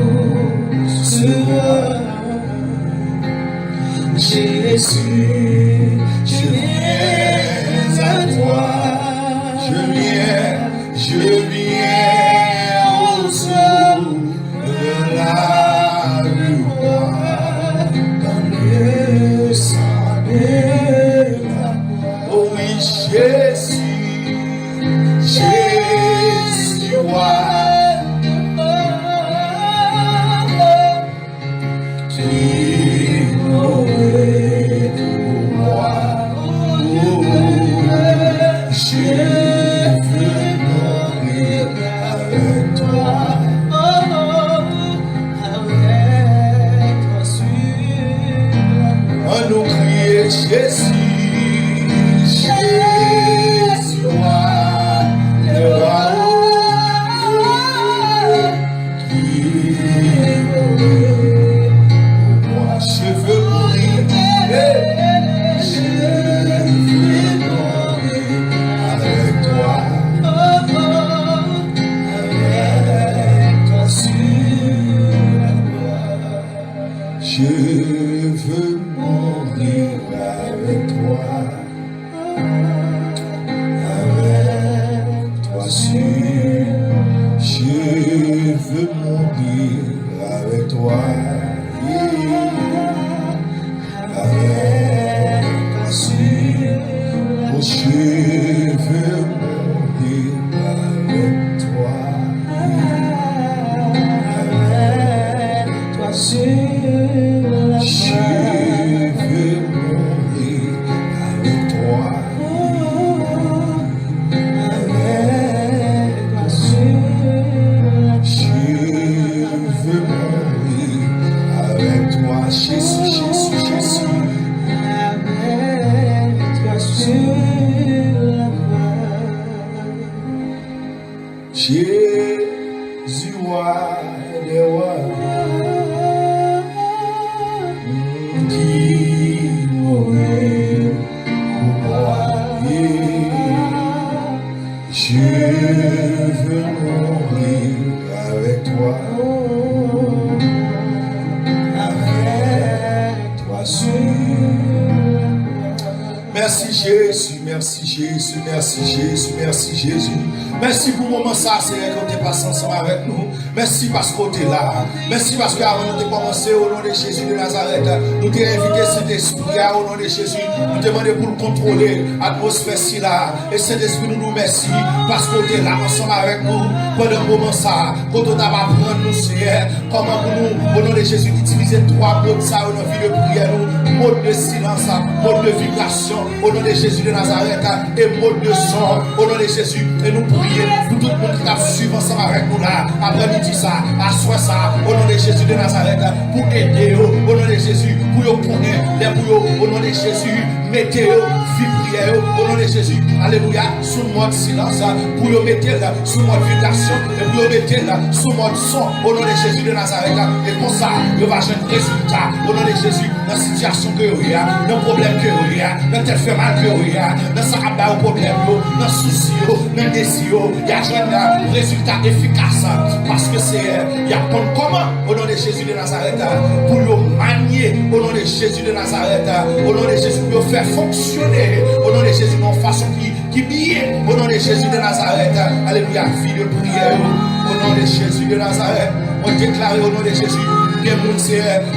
voix. Jésus, je viens à toi. Je viens au son de la lumière dans le sommeil. Oh oui, Jésus, Jésus, Merci Jésus. Merci pour le moment ça, Seigneur, que tu es passé ensemble avec nous. Merci parce que tu es là. Merci parce qu'avant de commencer, au nom de Jésus de Nazareth, nous t'ai invité cet esprit au nom de Jésus. Nous te demandons pour le contrôler, l'atmosphère si là. Et cet esprit nous remercie parce que tu es là ensemble avec nous. Pendant un moment ça, quand on va prendre nous, Seigneur, comment pour nous, au nom de Jésus, utiliser trois mots de ça, au nom de prière, mode de silence, mode de vibration, au nom de Jésus de Nazareth, et mode de son, au nom de Jésus, et nous prier pour tout le monde qui t'a suivi ensemble avec nous là, après-midi ça, à soir ça, au nom de Jésus de Nazareth, pour aider, au nom de Jésus, pour vous connaître, les bouillots, au nom de Jésus, mettez vibrer, au nom de Jésus, alléluia, sous mode silence, pour vous mettre sous mode vibration, et pour vous mettre sous mode son, au nom de Jésus de Nazareth, et pour ça, vous va avoir un résultat, au nom de Jésus, dans la situation que vous avez, dans le problème que vous avez, dans le fait mal que vous avez, dans ce rabat au problème, dans le souci, dans le désir, il y a un résultat efficace, parce que c'est, il y a pas comment, au nom de Jésus de Nazareth, pour le manier, au nom de Jésus de Nazareth, au nom de Jésus, pour le faire fonctionner, au nom de Jésus, d'une façon qui brille, au nom de Jésus de Nazareth, alléluia, vie de prière, au nom de Jésus de Nazareth, on déclare au nom de Jésus. Il y a des gens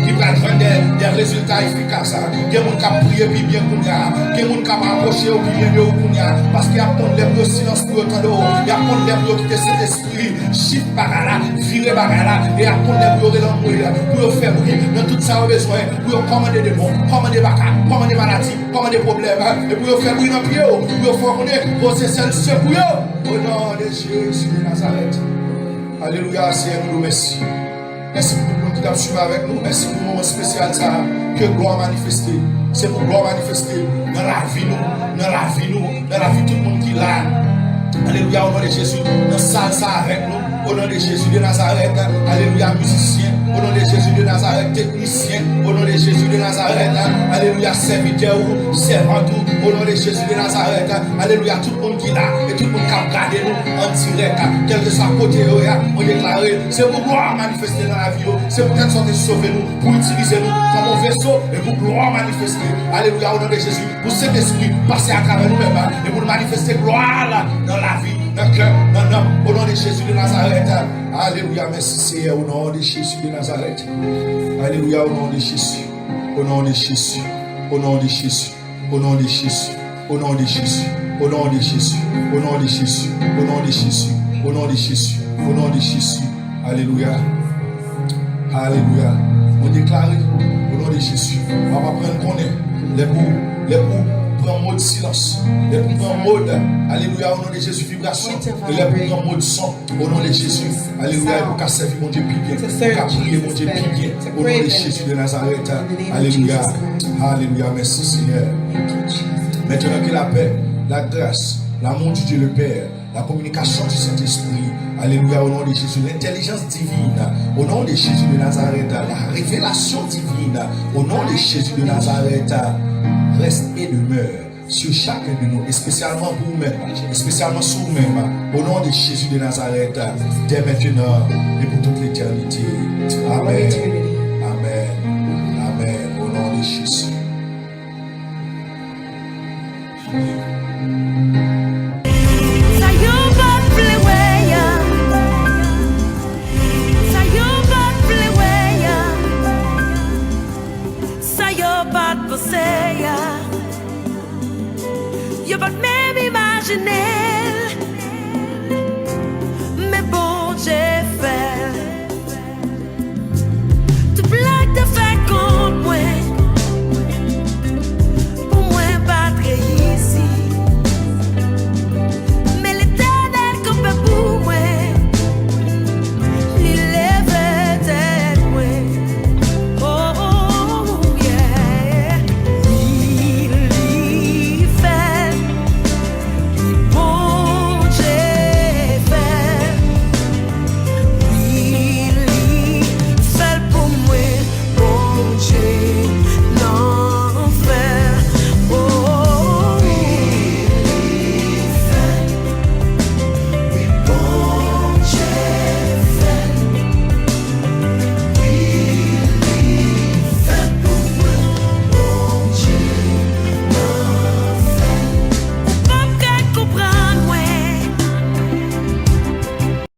qui prennent des résultats efficaces. Il y a des gens qui prient puis bien pour nous. Il y a des gens qui approchent puis bien pour nous. Parce qu'il y a plein de silence pour autant de il y a plein de gens qui cet esprit, chiffre bagala, virer bagala, et il y a plein de gens qui mourir pour faire bruit. Dans tout ça, on a besoin pour commander des bons, commander bacas, commander maladies, commander problèmes. Et pour faire bruit dans le pied, pour former, pour se sentir pour eux. Au nom de Jésus de Nazareth. Alléluia, Seigneur, nous remercions. Merci pour tout le monde qui t'a suivi avec nous. Merci pour le moment spécial ça. Que gloire manifester. C'est pour gloire manifester dans la vie nous, dans la vie nous, dans la vie de tout le monde qui l'a. Alléluia, au nom de Jésus. Dans salle ça avec nous. Au nom de Jésus de Nazareth. Alléluia, musicien. Au nom de Jésus de Nazareth, technicien. Au nom de Jésus de Nazareth. Alléluia, serviteur ou servant. Au nom de Jésus de Nazareth. Alléluia, tout le monde qui l'a. Et tout le monde qui a regardé nous en direct. Quel que soit côté, on déclare. C'est pour gloire manifester dans la vie. C'est pour qu'elle sorte sauver nous. Pour utiliser nous comme un vaisseau. Et pour gloire manifester. Alléluia, au nom de Jésus. Pour cet esprit passer à travers nous-mêmes. Et pour manifester gloire là, dans la vie. Dans le cœur, dans l'homme, au nom de Jésus de Nazareth. Alléluia, merci Seigneur, au nom de Jésus de Nazareth. Alléluia, au nom de Jésus. Au nom de Jésus. Au nom de Jésus. Au nom de Jésus. Au nom de Jésus. Au nom de Jésus. Au nom de Jésus. Au nom de Jésus. Au nom de Jésus. Au nom de Jésus. Alléluia. Alléluia. On déclare au nom de Jésus. On va prendre qu'on est. Les bouts. En mode silence, les pour en mode, alléluia, au nom de Jésus, vibration, et les pour en mode son, au nom de Jésus, alléluia, pour qu'à servir mon Dieu plus bien, pour qu'à prier mon Dieu plus bien, au nom de Jésus de Nazareth, alléluia, alléluia, merci Seigneur. Maintenant que la paix, la grâce, l'amour du Dieu le Père, la communication du Saint-Esprit, alléluia, au nom de Jésus, l'intelligence divine, au nom de Jésus de Nazareth, la révélation divine, au nom de Jésus de Nazareth, reste et demeure sur chacun de nous, et spécialement vous-même, et spécialement sur vous-même, au nom de Jésus de Nazareth, dès maintenant et pour toute l'éternité. Amen. Amen. Amen. Au nom de Jésus.